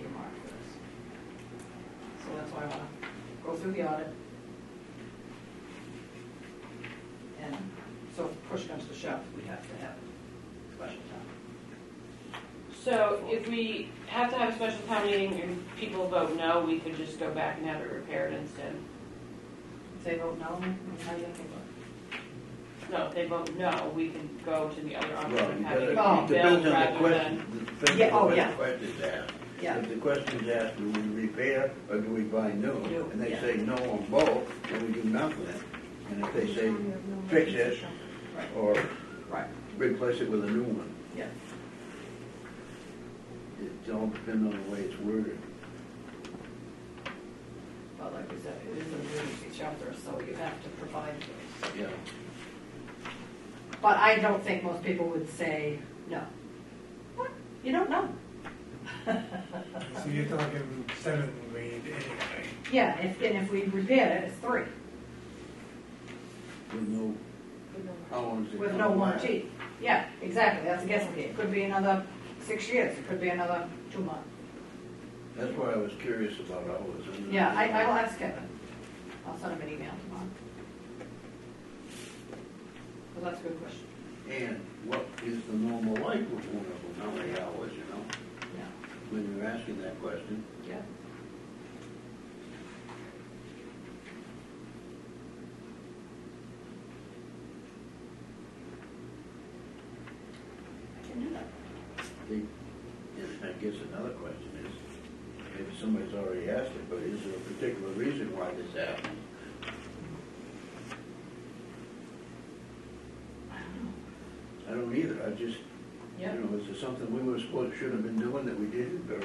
earmark for this. So that's why I wanna go through the audit. And so if push comes to shove, we have to have special time. So if we have to have a special town meeting and people vote no, we could just go back and have it repaired instead. If they vote no, how do you think about it? No, if they vote no, we can go to the other option well, of you having it gotta, Oh. it rebuilt depends on the rather question, than. depends Yeah, on oh, the yeah. question's asked. Yeah. If the question's asked, do we repair or do we buy new? New, And they yeah. say no on both, then we do nothing. And if they say fix it Right. or Right, replace it with a new one, yeah. it all depends on the way it's worded. But like we said, it is an emergency shelter, so you have to provide those. Yeah. But I don't think most people would say no. What? You don't know. So you're talking $7 grand anyway. Yeah, if we repaired it, it's 3, With no, how long is it? with gonna no last? warranty. Yeah, exactly, that's a guessing game. It could be another 6 years, it could be another 2 months. That's why I was curious about ours. and- Yeah, I will ask Kevin. I'll send him an email tomorrow. Well, that's a good question. And what is the normal life of one of them, how many hours, Yeah, when you're asking that question? yeah. I can do that. And I guess another question is, maybe somebody's already asked it, but is there a particular reason why this happened? I don't know. I don't either, I just, Yeah. is there something we were supposed, should have been doing that we didn't, or?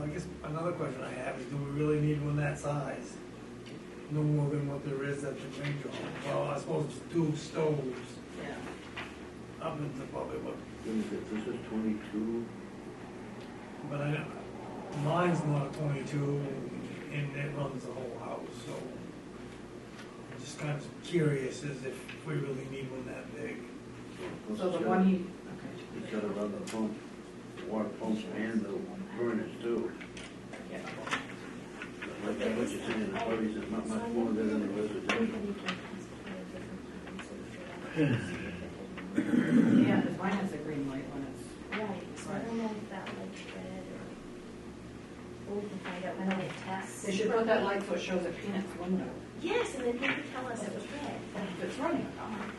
I guess another question I have is, do we really need one that size? No more than what there is at the range home. Well, I suppose 2 stoves, Yeah. ovens are probably what, What is it, this is 22? but mine's not a 22 and it runs the whole house, so I'm just kind of curious as if we really need one that big. So the one he, okay. It's gotta run the pump, the water pumps and the burners too. Yeah. Like what you're saying, the parties is not much more than the residential. Yeah, because mine has a green light when it's, Right, so I don't know if that light's red or we can find out when it tests. they should put that light so it shows at Peanut's window. Yes, and then he could tell us it was red. If it's running or not.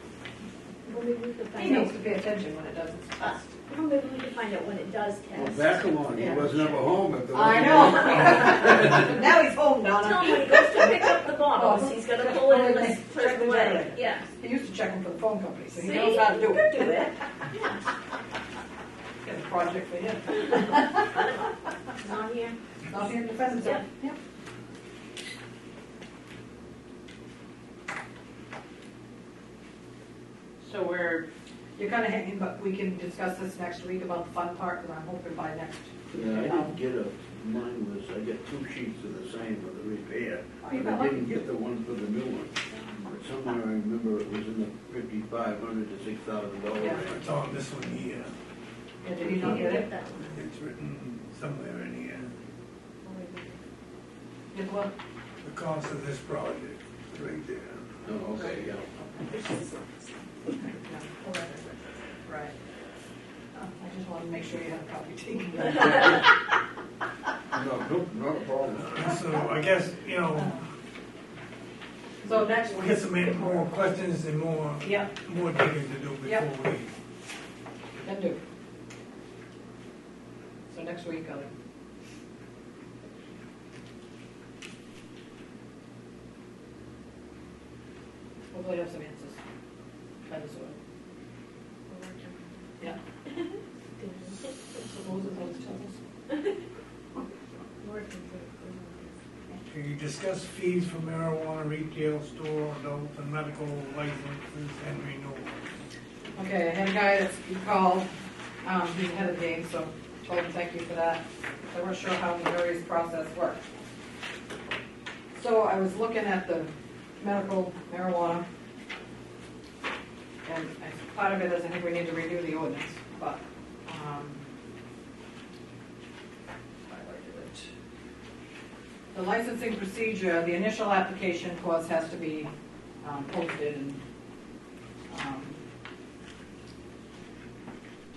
Well, maybe we could He find needs out. to pay attention when it does its test. Well, maybe we could find out when it does Well, test. back along, he Yeah. wasn't ever home if there I wasn't know. any- Now he's home, Tell him Donna. when he goes to pick up the bottles, he's gonna pull it in the Check first the way. generator. Yeah. He used to check them for the phone company, so he See, knows how to do you it. could do it. Yeah. Get a project for him. It's on here. Not here in the present. Yeah. Yep. So we're, You're kind of hanging, but we can discuss this next week about the fun part, because I'm hoping by next. Yeah, I didn't get mine was, I got 2 sheets of the same for the repair, Oh, you but got I lucky. didn't get the one for the new one. But somewhere I remember it was in the $5,500 to $6,000 Yeah. range. It's on this one here. Yeah, did you not get it? that one. It's written somewhere in here, Did what? the cost of this project, it's right there. Oh, okay, yeah. Right. I just wanted to make sure you had a copy taken. No, not a problem. And so I guess, So next we'll week, get some more questions and more yep, digging to do Yep. before we. then do. So next week, I'll. Hopefully I have some answers by this one. Yeah. Can you discuss fees for marijuana retail store, adult and medical licenses and renewal? Okay, I had a guy that's called, he's ahead of the game, so told him thank you for that. I wasn't sure how the various process worked. So I was looking at the medical marijuana, and part of it is I think we need to redo the ordinance, but, highlighted it. The licensing procedure, the initial application, of course, has to be posted and,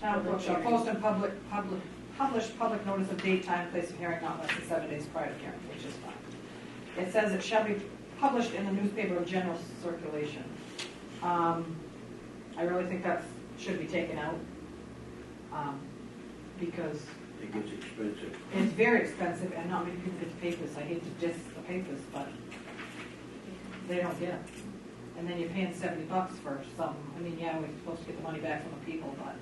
town clerk shall post and publish public notice of date, time, place of hearing not less than 7 days prior to hearing, which is fine. It says it shall be published in the newspaper of general circulation. I really think that should be taken out, because It gets expensive. it's very expensive and not many people get the papers. I hate to diss the papers, but they don't get them. And then you're paying $70 for some. I mean, yeah, we're supposed to get the money back from the people, but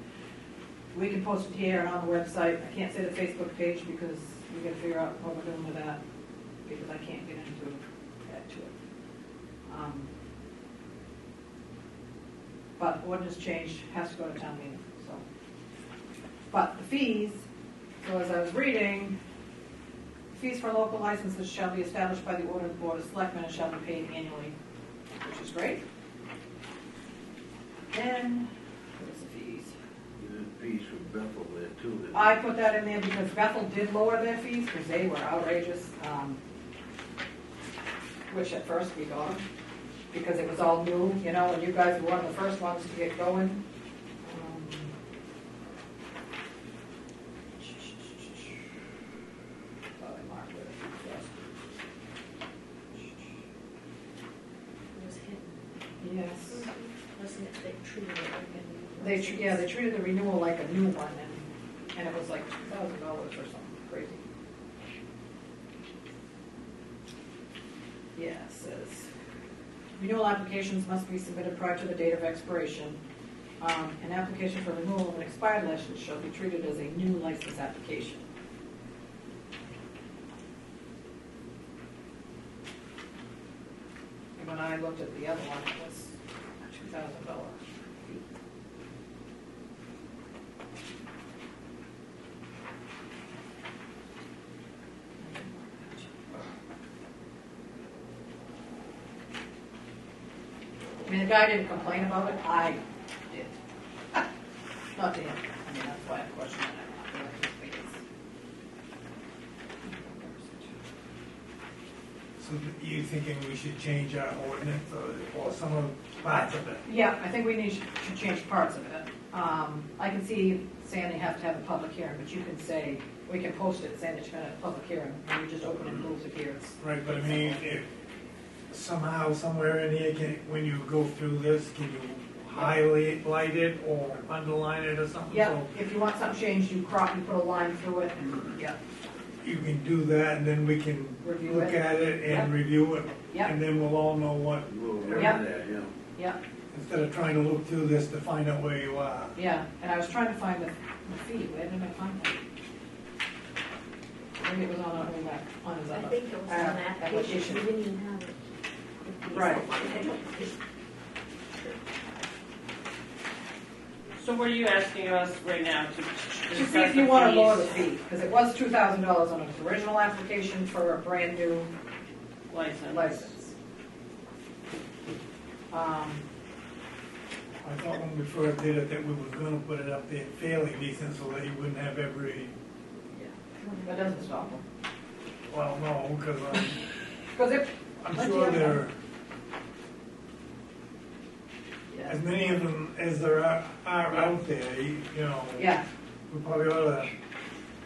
we can post it here and on the website. I can't say the Facebook page because we gotta figure out what we're doing with that, because I can't get into that to it. But ordinance change has to go to town meeting, so. But the fees, so as I was reading, fees for local licenses shall be established by the order of the Board of Selectmen and shall be paid annually, which is great. Then, where's the fees? There's fees for Bethel there too. I put that in there because Bethel did lower their fees because they were outrageous, which at first we got them because it was all new, and you guys were one of the first ones to get going. Thought I marked it. It was hidden. Yes. Wasn't it, they treated it like a new. They treated the renewal like a new one, and it was like $2,000 or something crazy. Yeah, it says, renewal applications must be submitted prior to the date of expiration. An application for renewal of an expired license shall be treated as a new license application. And when I looked at the other one, it was a $2,000 fee. I mean, the guy didn't complain about it, I did. Not to him, I mean, that's why I question it. I just think it's- So you thinking we should change our ordinance or some of parts of it? Yeah, I think we need to change parts of it. I can see saying they have to have a public hearing, but you can say, we can post it saying that you're gonna have a public hearing, and you just open and close it here. It's- Right, but I mean, if somehow, somewhere in here, when you go through this, can you highlight it or underline it or something? Yeah, So if you want something changed, you put a line through it, and, yeah, you can do that, and then we can Review look it. at it and Yep. review it. Yep. And then we'll all know what, We'll remember Yeah. that, yeah. yeah, instead of trying to look through this to find out where you are. yeah. And I was trying to find the fee, where did I find that? Maybe it was on his I other. think it was on the application, we didn't even have it. Right. So what are you asking us right now to To discuss see if you the want to lower the fees? fee, because it was $2,000 on its original application for a brand new License. license. I thought when we first did it that we were gonna put it up there fairly decent so that you wouldn't have every, That doesn't stop them. well, no, because Because if, I'm Let's sure hear there are yeah, as many of them as there are out there, you know. yeah, We probably ought to,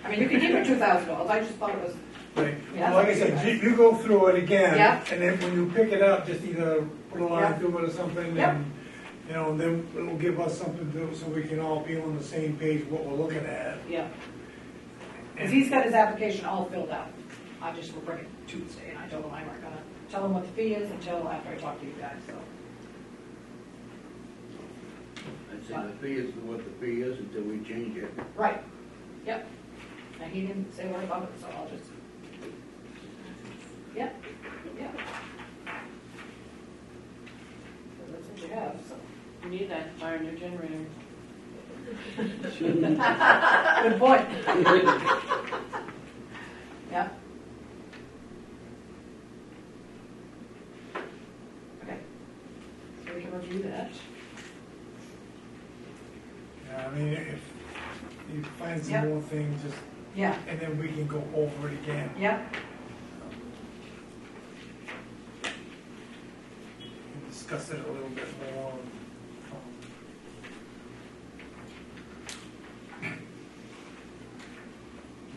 I mean, you can keep it $2,000, I just thought it was, like, Yeah, like I that's said, good. you go through it again. Yeah. And then when you pick it up, just either put a line Yeah. through it or something, Yep. and, you know, then it'll give us something to, so we can all be on the same page what we're looking at. yeah. Because he's got his application all filled out. I just will bring it Tuesday, and I told him I weren't gonna tell him what the fee is until after I talk to you guys, so. I'd say the fee is what the fee is until we change it. Right, yep. And he didn't say what about it, so I'll just. Yep, yep. So that's what you have, so. We need that to buy a new generator. Good point. Yeah. Okay. So we can review that. Yeah, I mean, if you find some Yep. more things, just, Yeah, and then we can go over it again. yep, And discuss it a little bit more.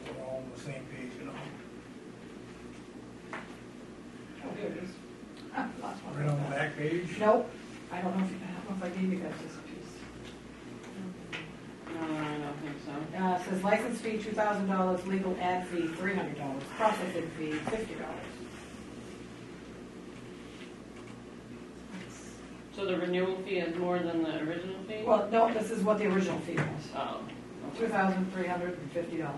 We're all on the same page, you know. oh, here it is. Ah, last one. Right on the back page. Nope, I don't know if I gave you guys this piece. No, I don't think so. It says license fee $2,000, legal ad fee $300, processing fee $50. So the renewal fee is more than the original fee? Well, no, this is what the original fee was, Oh, okay. $2,350. Okay.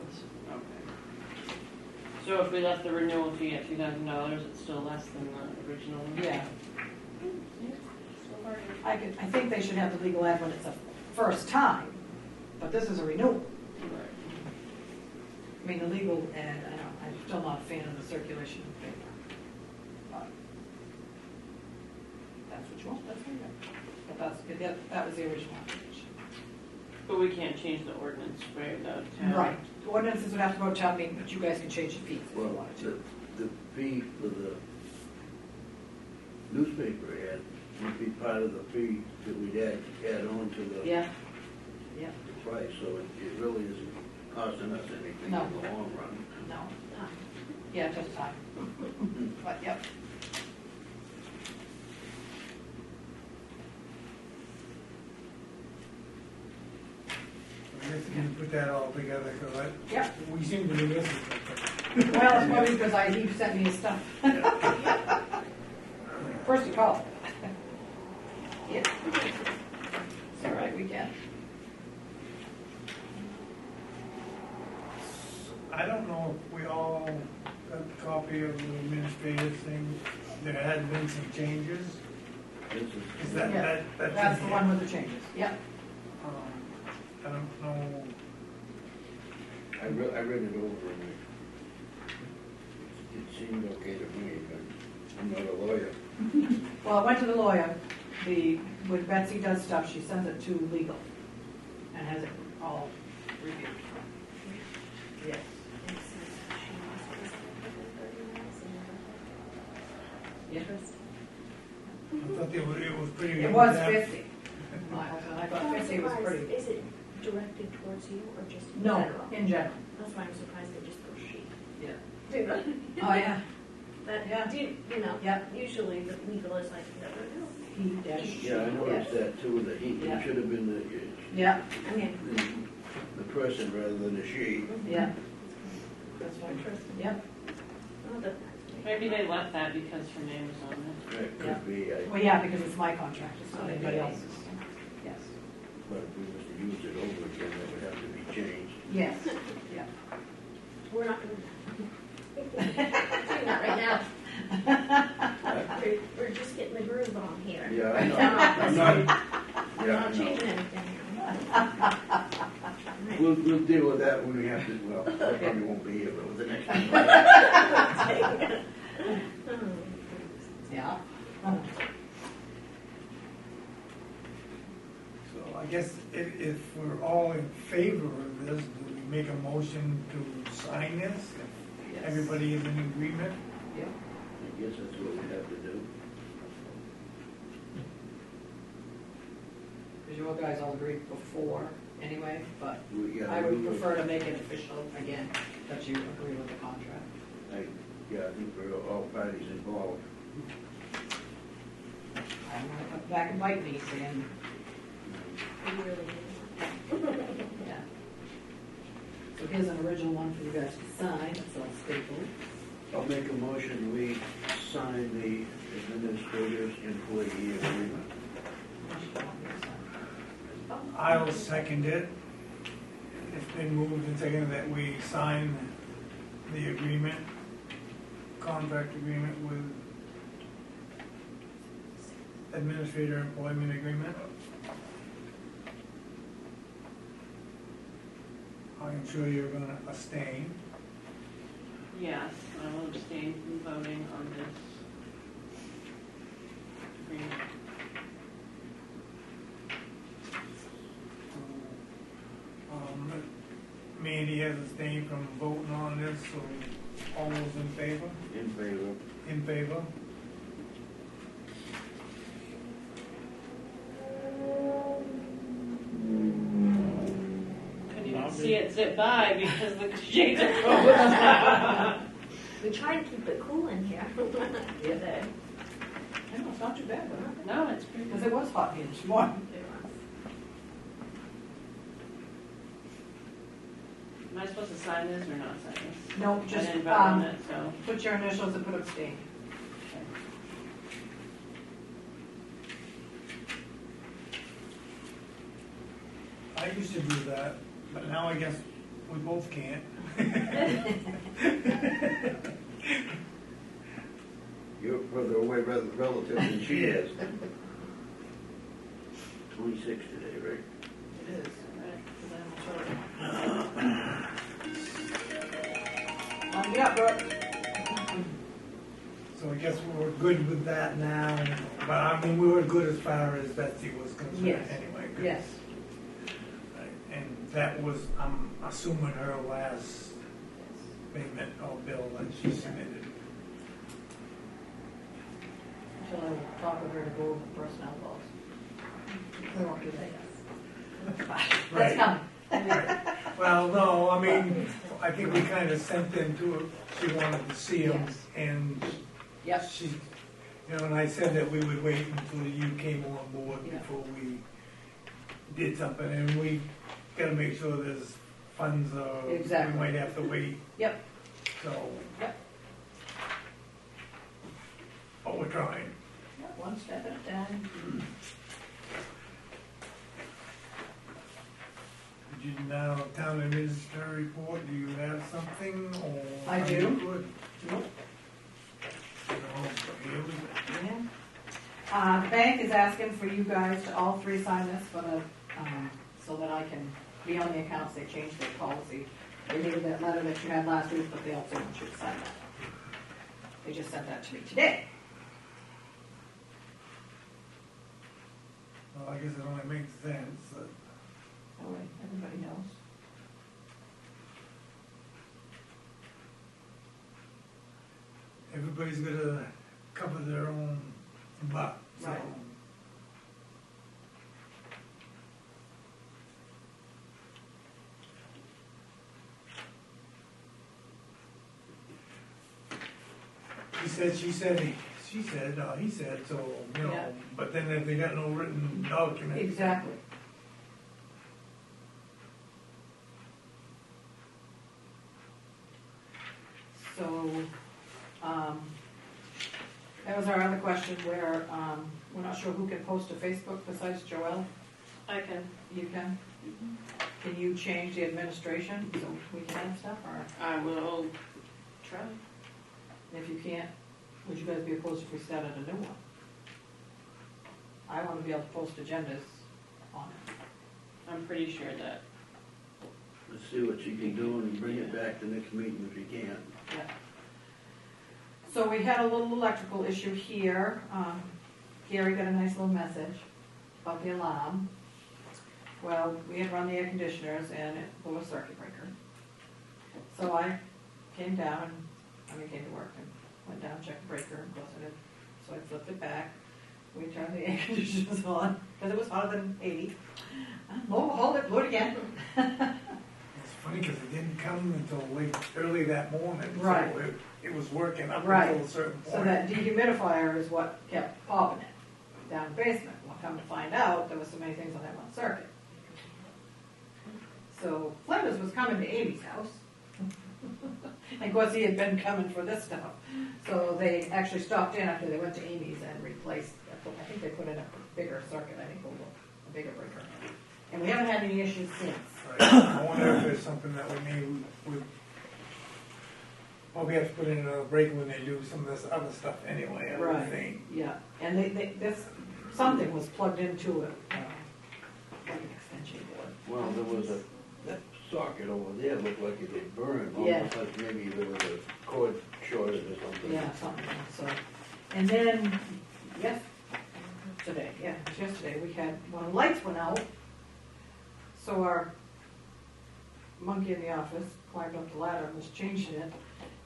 So if we left the renewal fee at $2,000, it's still less than the original one? Yeah, Still hard. I think they should have the legal ad when it's a first time, but this is a renewal. Right. I mean, the legal ad, I'm still not a fan of the circulation of paper. But that's what you want, that's what you got. But that was the original application. But we can't change the ordinance, right, the town? Right, the ordinances would have to go to town meeting, but you guys can change the fees if you Well, wanted to. the fee for the newspaper ad would be part of the fee that we'd add on to the Yeah, yeah, the price, so it really isn't costing us anything in No. the long run. no, yeah, just time. But, yep. I guess we can put that all together, because Yep. we seem to be missing something. Well, it's probably because he sent me his stuff. First he called. Yeah. It's all right, we can. I don't know if we all got a copy of the administrative thing. There had been some changes. This Is is, that, Yeah, that's That's in the here? one with the changes, yep. I don't know. I read it over and it seemed okay to me, but I'm not a lawyer. Well, I went to the lawyer, when Betsy does stuff, she sends it to legal and has it all reviewed. Yes. Yeah. I thought it was pretty. It was in-depth. 50. I thought 50 was pretty. Is it directed towards you or just in No, general? in general. That's why I'm surprised they just go sheet. Yeah. Do that. Oh, yeah. That, Yeah. you know, Yeah. usually the legal is like, never know. He dash. Yeah, I noticed that too, that Yeah. it should have been Yeah, I mean, the person rather than the she. yeah. That's fine. interesting. Yeah. Well, the- Maybe they left that because her name was on it. That Yeah. could be, Well, yeah, because it's my contract, it's not anybody else's. Yes. but if we was to use it over again, that would have to be changed. Yes, yeah. We're not gonna do that right now. We're just getting the groove on here. Yeah, I know. Yeah. I'm not, We're yeah, not I know. changing anything. We'll deal with that when we have to, well, I probably won't be here, but with the next one. Yeah. I guess if we're all in favor of this, do we make a motion to sign this? If everybody is in agreement? Yep. I guess that's what we have to do. Because you guys all agreed before anyway, but Yeah, I would prefer to make it official again, that you agree with the contract. Yeah, I think for all parties involved. I'm gonna come back and bite me saying, We really do. yeah. So here's an original one for you guys to sign, it's all stapled. I'll make a motion, we sign the administrator's employee agreement. I'll second it. It's been moved and seconded that we sign the agreement, contract agreement with administrator employment agreement. I'm sure you're gonna abstain. Yes, I will abstain from voting on this agreement. Mandy has abstained from voting on this, so all those in favor? In favor. In favor? Couldn't even see it zip by because the shades are closed. We try to keep it cool in here today. I know, it's not too bad, but No, it's pretty because good. it was hot here this morning. Am I supposed to sign this or not sign this? No, I just, didn't vote on it, so. put your initials and put abstain. I used to do that, but now I guess we both can't. You're further away relative than she is. 26 today, right? It is. Yeah, Brooke. So I guess we're good with that now, but I mean, we were good as far as Betsy was concerned Yes. anyway. Good. Yes. Right. And that was, I'm assuming, her last payment or bill that she submitted. Shall I talk with her to go over personnel laws? We won't do that yet. Right. That's coming. Well, no, I mean, I think we kind of sent them to her, she wanted to see them, Yes. and Yep. she, you know, and I said that we would wait until you came on board Yeah. before we did something, and we gotta make sure there's funds, Exactly. we might have to wait, Yep. so. Yep. But we're trying. Yep, one step at a time. Did you now, town administrator report, do you have something, or? I are do. you good? Nope. So, here we go. Yeah. The bank is asking for you guys to all three sign this for the, so that I can be on the accounts. They changed their policy. They needed that letter that you had last week, but they also want you to sign that. They just sent that to me today. Well, I guess it only makes sense that That way everybody knows. everybody's gonna cover their own butt, so. Right. He said, he said, so, you know, Yeah. but then if they got no written document. Exactly. So, that was our other question where, we're not sure who can post to Facebook besides Joelle. I can. You can? Can you change the administration so we can have stuff, or I will try. if you can't, would you guys be opposed if we started a new one? I wanna be able to post agendas on it. I'm pretty sure that, Let's see what she can do and bring it back the next meeting if you can. Yeah. So we had a little electrical issue here. Gary got a nice little message about the alarm. Well, we had run the air conditioners and it blew a circuit breaker. So I came down, came to work and went down, checked the breaker, and closed it. So I flipped it back. We turned the air conditioners on, because it was hotter than 80. Hold it, blew it again. It's funny because it didn't come until late, early that morning. Right. So it was working up Right. until a certain point. So that dehumidifier is what kept popping it down the basement. Well, come to find out, there was so many things on that one circuit. So Flanders was coming to Amy's house. And of course, he had been coming for this stuff. So they actually stopped in after they went to Amy's and replaced, I think they put in a bigger circuit, I think, a bigger breaker. And we haven't had any issues since. Right. I wonder if there's something that we probably have to put in another breaker when they do some of this other stuff anyway, I would Right. think. Yeah, and something was plugged into it, like an extension board. Well, there was that socket over there looked like it had burned, Yeah. almost like maybe there was a cord shorted or something. Yeah, something, so, and then, yesterday, we had, one of the lights went out, so our monkey in the office climbed up the ladder and was changing it,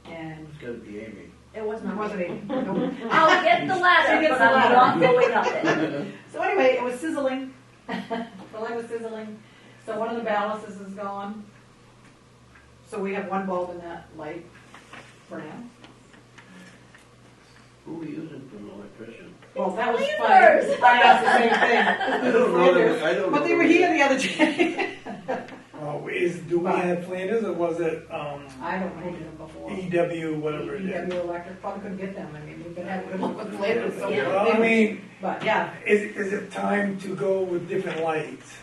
and It's gotta be Amy. It was it not. wasn't Amy. No. I'll get the She ladder, gets but the I'm ladder. not going up it. So anyway, it was sizzling, the light was sizzling, so one of the ballasts is gone, so we have one bulb in that light for now. Who were you using for an electrician? Well, that was Flanders. funny. I asked the same thing. I don't know. I don't But know. they were here the other day. Do we have Flanders or was it I don't know them before. EW, whatever it is? EW Electric, probably couldn't get them. We've been having good luck with Flanders, so. Well, I mean, But yeah, is it time to go with different lights?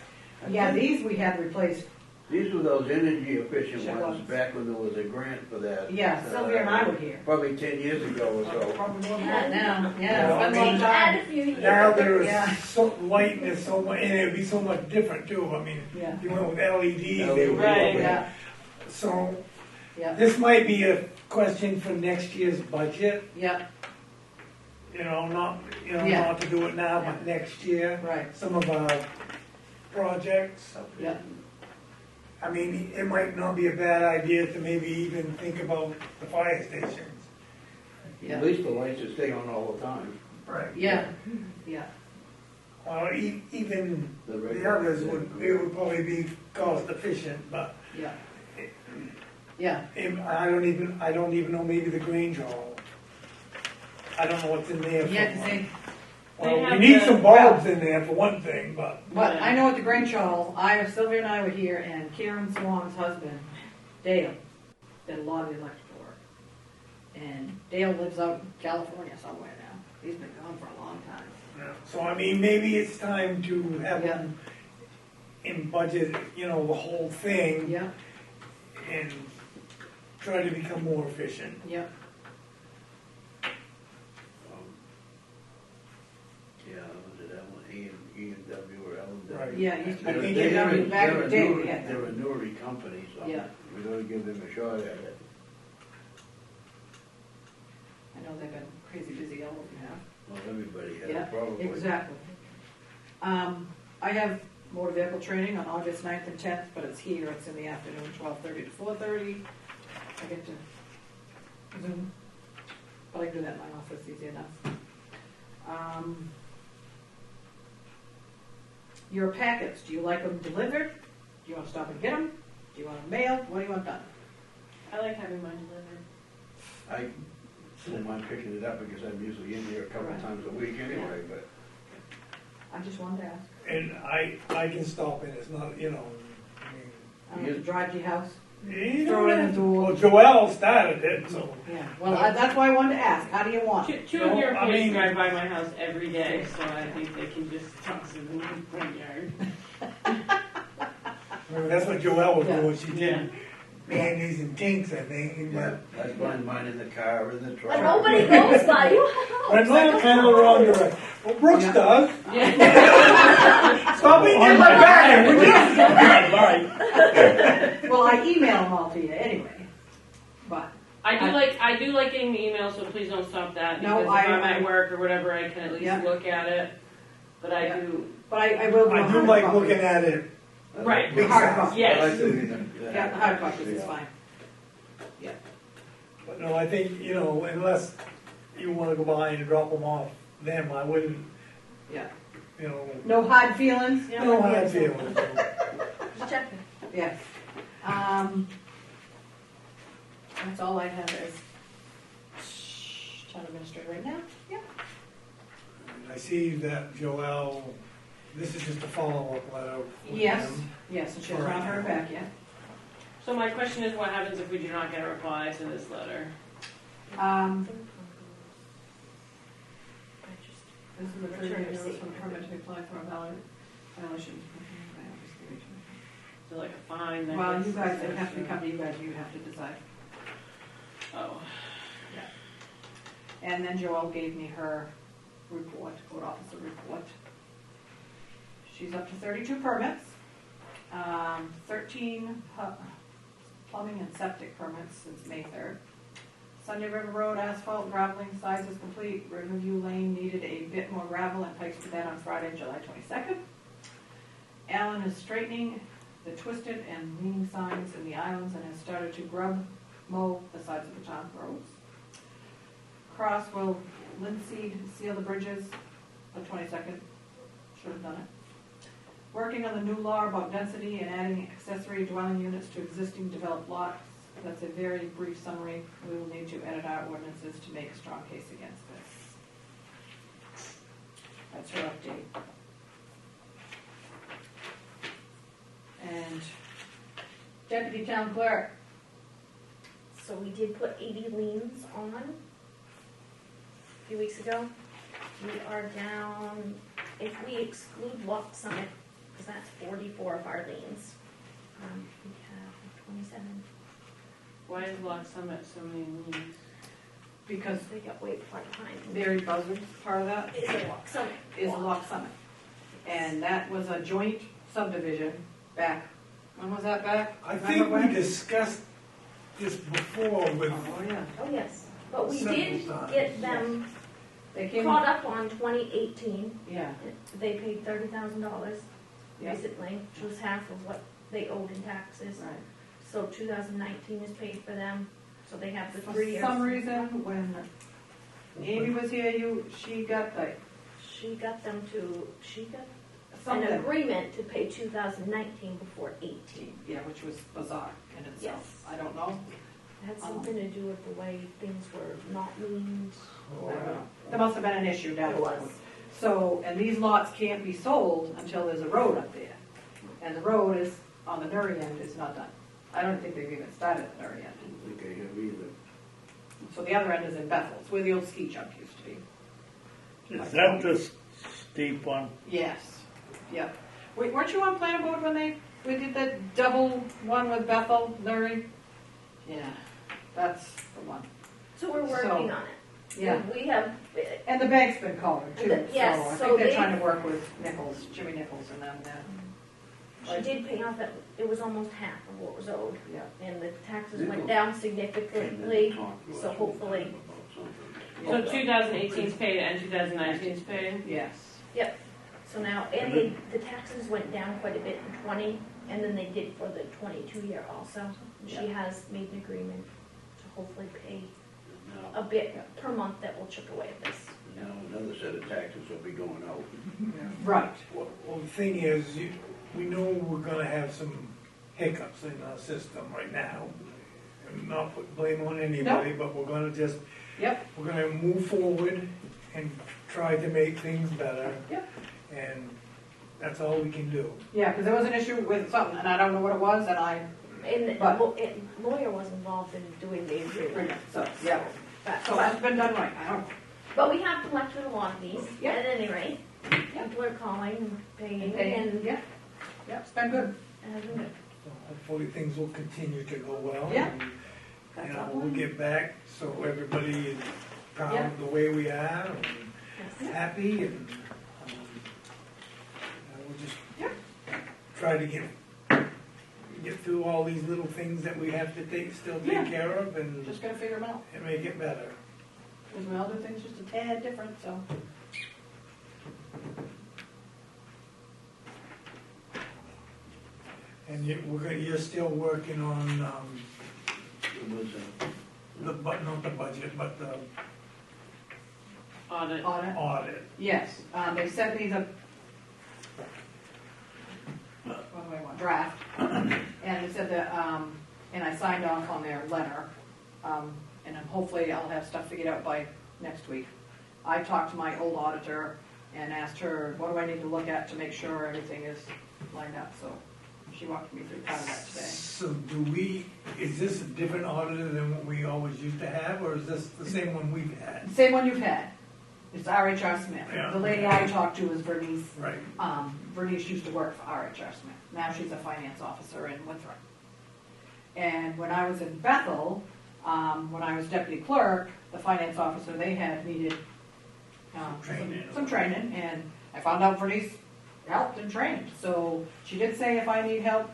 these we had replaced. These were those energy efficient Sure ones was. back when there was a grant for that. Yeah, Sylvia and I were here. Probably 10 years ago or so. Probably more than that now. Well, Yeah, it's been a long Add time. a few years. Now there's Yeah. so light and there's so much, and it'd be so much different too. I mean, Yeah. you went with LEDs. They were Right. lovely. Yeah, So yeah, this might be a question for next year's budget. yeah, Not Yeah. not to do it now, but next year. right, Some of our projects. yeah, I mean, it might not be a bad idea to maybe even think about the fire stations. yeah, At least the lights will stay on all the time. Right. yeah, yeah, Well, even The the others it would probably be cost efficient, but yeah. Yeah, I don't even know, maybe the Grange Hall. I don't know what's in there. yeah, 'cause they, Well, They we have need the- some bulbs in there for one thing, but but I know at the Grange Hall, Sylvia and I were here, and Karen Salong's husband, Dale, did a lot of the electrical work. And Dale lives out in California somewhere now. He's been gone for a long time. so I mean, maybe it's time to have Yeah. them in budget, the whole thing Yeah, and try to become more efficient. yeah, Yeah, was it E&W or L&W? Right. yeah, it used to I be think EW back in the day, we had They're that. a Newry company, so Yeah. we gotta give them a shot at it. I know they've been crazy busy, all of them have. Well, everybody has, Yeah, probably. exactly. I have motor vehicle training on August 9th and 10th, but it's here, it's in the afternoon, 12:30 to 4:30. I get to Zoom, but I can do that in my office, easy enough. Your packets, do you like them delivered? Do you want to stop and get them? Do you want them mailed? What do you want done? I like having mine delivered. I don't mind picking it up because I'm usually in here a couple Right. times a week anyway, but I just wanted to ask. And I can stop in, it's not, I mean. I don't have to drive to your house. You Throw it in the door. Well, Joelle started it, so. Yeah, well, that's why I wanted to ask, how do you want it? Two of your No, I kids mean- drive by my house every day, so I think they can just toss it in the front yard. I mean, that's what Joelle was Yeah. doing, she did bandies and tinks, I think, yeah, but. I find mine in the car, in the truck. But nobody goes by your But house. not kind of the wrong direction. Well, Brooks Yeah. does. Yeah. Stop being in my back, would you? Well, I email them all to you anyway, but, I do like getting the email, so please don't stop that, No, because if I'm I- at work or whatever, I can at least Yeah. look at it. But I Yeah. do, I will. I do like looking at it Right. The hard copy. Yes. I like to read them. Yeah, the hard copies is fine. But no, I think, you know, unless you wanna go by and drop them off them, I wouldn't, Yeah. you know, No hard feelings? no hard feelings. Just checking. Yes. That's all I have as town administrator right now. Yeah. I see that Joelle, this is just a follow-up letter. with Yes, them. yes, and she has not heard back yet. So my question is, what happens if we do not get a reply to this letter? This is the Return notice receipt. from permit to apply for a violation. So like a fine? that Well, gets you guys, it assessed has to or- come to you guys, you have to decide. Oh, And then Joelle gave me her report, code officer report. She's up to 32 permits, 13 plumbing and septic permits since May 3rd. Sunday River Road asphalt graveling size is complete. Riverview Lane needed a bit more gravel and pipes for that on Friday, July 22nd. Allen is straightening the twisted and leaning signs in the islands and has started to mow the sides of the town roads. Cross will linseed seal the bridges, the 22nd, should have done it. Working on the new law about density and adding accessory dwelling units to existing developed lots. That's a very brief summary. We will need to edit our ordinances to make a strong case against this. That's her update. And Deputy Town Clerk, So we did put 80 liens on a few weeks ago. We are down, if we exclude Lock Summit, because that's 44 of our liens, we have 27. why is Lock Summit so many liens? because They got way far behind. Mary Buzzard's part of that Is a Lock Summit. is a Lock Summit. And that was a joint subdivision back, when was that back? I Remember think we when? discussed this before with, Oh, yeah. Oh, yes. But we Several did times, get them They came, caught up on 2018. yeah, They paid $30,000 yeah, recently, which was half of what they owed in taxes. right. So 2019 is paid for them, so they have the For 3 years. some reason, when Amy was here, she got the, She got them to, she got an something, agreement to pay 2019 before 18. yeah, which was bizarre in itself. Yes. I don't know. It had something to do with the way things were not leaned. I don't know. There must have been an issue down It the was. road. So, and these lots can't be sold until there's a road up there. And the road is, on the Newry end, is not done. I don't think they've even started at the Newry end. I don't think I have either. So the other end is in Bethel, it's where the old ski jump used to be. Is that the steep one? Yes, yep. Wait, weren't you on planning board when we did that double one with Bethel, Newry? Yeah, that's the one. So we're working So, on it. Yeah, We have, and the bank's been calling too, Yes, so I so think they're they- trying to work with Nichols, Jimmy Nichols and them, she did pay off, it was almost half of what was owed. yeah. And the taxes went down significantly, so hopefully, So 2018's paid and 2019's paid? Yes, so now, and the taxes went down quite a bit in 20, and then they did for the 22 year also. She Yeah. has made an agreement to hopefully pay Now, a bit per month that will chip away at this. now another set of taxes will be going out. right, well, the thing is, we know we're gonna have some hiccups in our system right now. I'm not putting blame on anybody, but we're gonna just, yep, we're gonna move forward and try to make things better. Yep. And that's all we can do. yeah, because there was an issue with something, and I don't know what it was, and I, And the But- lawyer was involved in doing the agreement. so, yeah. But- So that's been done right, I don't, But we have collected a lot of these, Yeah. at any rate. Yeah. People are calling and paying, and, and yeah, yeah, it's been good. it has been good. So hopefully things will continue to go well. Yeah. And, That's you know, all. we'll get back so everybody is proud Yeah. of the way we are and Yes. happy and, we'll just Yeah. try to get through all these little things that we have to still Yeah. take care of and Just gotta figure them out. make it better. Because we all do things just a tad different, so. And you're still working on, It was, not the budget, but the Audit. Audit? audit. Yes, they sent me the, what do I want, draft, and it said that, and I signed off on their letter, and hopefully I'll have stuff figured out by next week. I talked to my old auditor and asked her, what do I need to look at to make sure everything is lined up, so she walked me through part of that today. So is this a different auditor than what we always used to have, or is this the same one we've had? Same one you've had, it's R.H.R. Smith. Yeah. The lady I talked to was Bernice. Right. Bernice used to work for R.H.R. Smith. Now she's a finance officer in Winthrop. And when I was in Bethel, when I was deputy clerk, the finance officer they had needed some training, and I found out Bernice helped and trained. So she did say if I need help,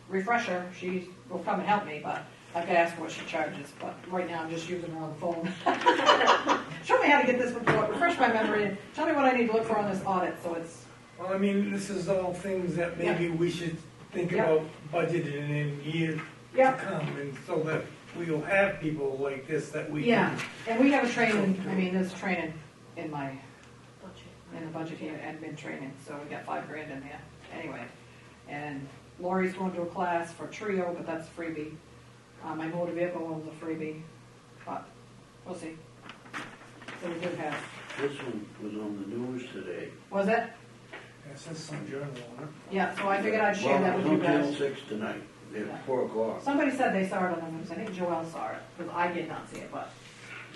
refresher, she will come and help me, but I could ask her what she charges. But right now I'm just using her on the phone. Show me how to get this report, refresh my memory, and tell me what I need to look for on this audit, so it's. Well, I mean, this is all things that maybe we should think Yeah. about budgeting in years Yeah. to come, and so that we'll have people like this that we Yeah, can. and we have a training, I mean, there's training in the budget here, admin training, so we got $5,000 in there, anyway. And Lori's going to a class for Trio, but that's freebie. My motor vehicle one's a freebie, but we'll see. So we do have, this one was on the news today. was it? It says some journal on it. Yeah, so I figured I'd share that with Well, you it was on guys. Channel 6 tonight, Yeah. at 4 o'clock. Somebody said they saw it on the news, I think Joelle saw it, because I did not see it, but.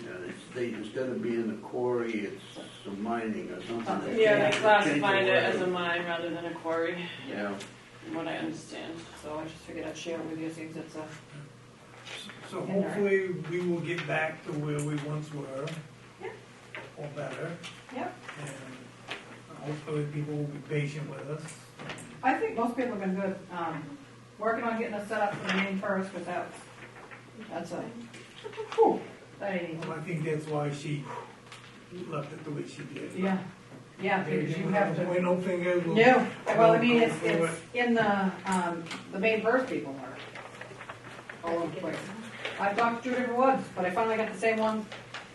Yeah, instead of being a quarry, it's some mining or something. Yeah, they Change classified the it as a word. mine rather than a quarry, Yeah, from what I understand. So I just figured I'd share it with you, since it's a. So In there. hopefully we will get back to where we once were. Yeah. Or better, Yep. and hopefully people will be patient with us. I think most people have been good, working on getting us set up for the meeting first, because that's a, whew, that ain't easy. Well, I think that's why she left it the way she did. Yeah, because you have to. Point no fingers. we'll- No, well, I mean, we'll it's go through it. in the main verse people are all over the place. I've talked to 2 different ones, but I finally got the same one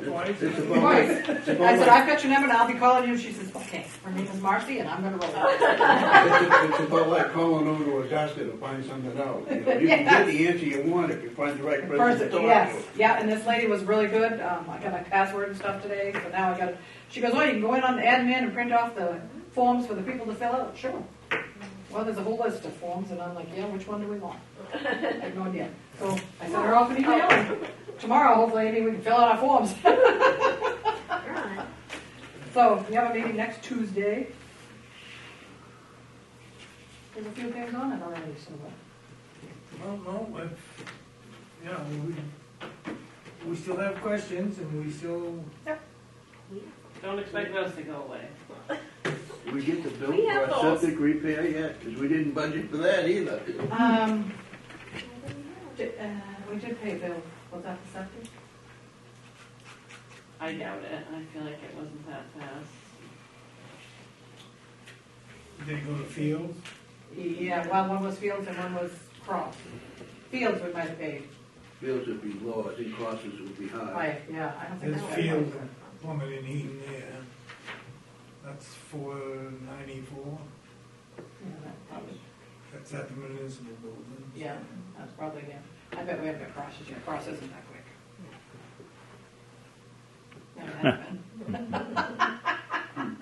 Twice. it's about twice. like, it's I about said, like, I've got your number, and I'll be calling you, and she says, okay, her name is Marcy, and I'm gonna roll. it's about like calling over to a doctor to find something out. You know, you can get the answer you want if you find the right person to talk to. Yes, yeah, and this lady was really good. I got my password and stuff today, so now I got. She goes, oh, you can go in on the admin and print off the forms for the people to fill out. Sure. Well, there's a whole list of forms, and I'm like, yeah, which one do we want? I have no idea. So I sent her off an email. And tomorrow, hopefully, maybe we can fill out our forms. Right. So we have a meeting next Tuesday. There's a few things on it already, so. Well, no, yeah, we still have questions and we still, Don't expect those to go away. We get the bill We for have our those. septic repair yet, because we didn't budget for that either. We did pay a bill. Was that the septic? I doubt it. I feel like it wasn't that fast. they go to fields. Yeah, well, one was Fields and one was Cross. Fields we might have paid. Bills would be low, I think crosses would be high. Yeah, I don't think There's so. fields and plumbing and heating there. That's $494. Yeah, that probably- That's at the municipal building. Yeah, that's probably, yeah. I bet we haven't got crosses yet. Cross isn't that quick. Never has been.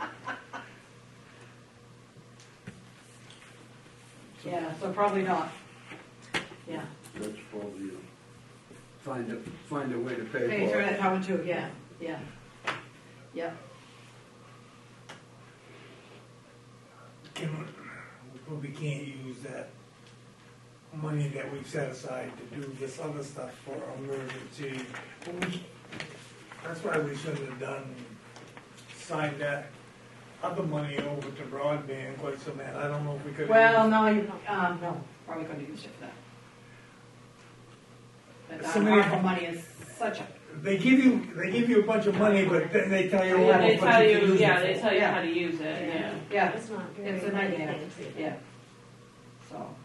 Yeah, so probably not. Yeah. That's probably, find a way to pay Pay for through it. that cover too, yeah, yeah. Yeah, We probably can't use that money that we've set aside to do this other stuff for emergency. That's why we shouldn't have signed that other money over to broadband quite so bad. I don't know if we could. well, no, no, probably couldn't use it for that. But So many- ARPA money is such a, They give you a bunch of money, but then they tell you. Yeah, what They you tell can you, use yeah, it they for. tell you Yeah. how to use it, yeah. yeah, It's not very it's a nightmare, many things. yeah. So,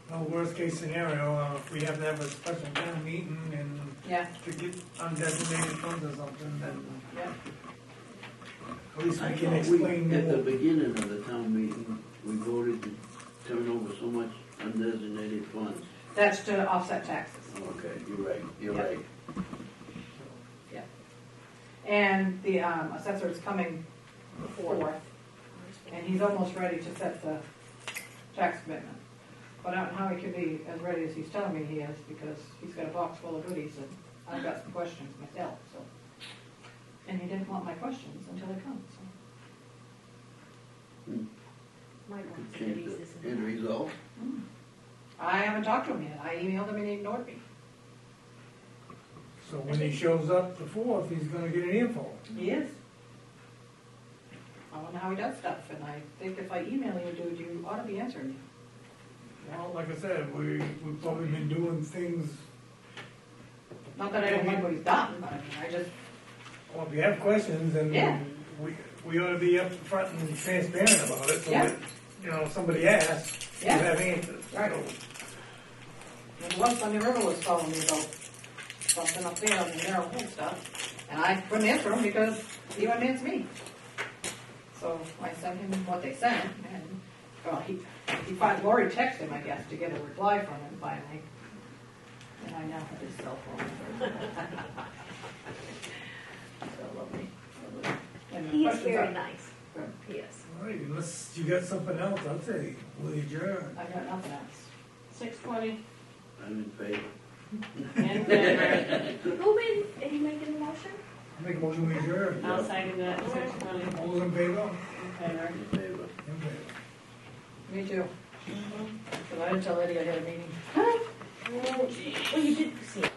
No, worst case scenario, if we have to have a special town meeting and Yeah, to get undesignated funds or something, then yeah. at least we can We- explain At the more. beginning of the town meeting, we voted to turn over so much undesignated funds. That's to offset taxes. Okay, you're Yeah. right. And the assessor is coming the 4th, and he's almost ready to set the tax commitment. But I don't know how he could be as ready as he's telling me he is, because he's got a box full of goodies, and I've got some questions myself, so. And he didn't want my questions until he comes, so. My Could one's change goodies, the isn't end it? result. I haven't talked to him yet. I emailed him and he ignored me. So when he shows up the 4th, he's gonna get an earful. He is. I wonder how he does stuff, and I think if I email you, dude, you ought to be answering me. Well, like I said, we've probably been doing things, Not that I don't like what he's done, but I mean, I just, well, if you have questions, then Yeah. we ought to be up front and transparent about it, so Yeah. that, you know, if somebody asks, you Yeah. have answers. Right. and once Sunday River was calling me about something up there on the narrow hole stuff, and I couldn't answer him because he wouldn't answer me. So I sent him what they sent, and, well, Lori texted him, I guess, to get a reply from him finally. And I now have his cell phone number. So lovely. And the He is questions very are- nice. Good. He is. All right, unless you got something else, I'd say, will you adjourn? I got nothing else. 6:20 I'm in favor. in favor. Who made, are you making the motion? Make a motion, we adjourn. I'll second that, 6:20 All those in favor? in favor. In favor. In favor. Me too. Because I didn't tell Eddie I had a meeting. Well, you did see it.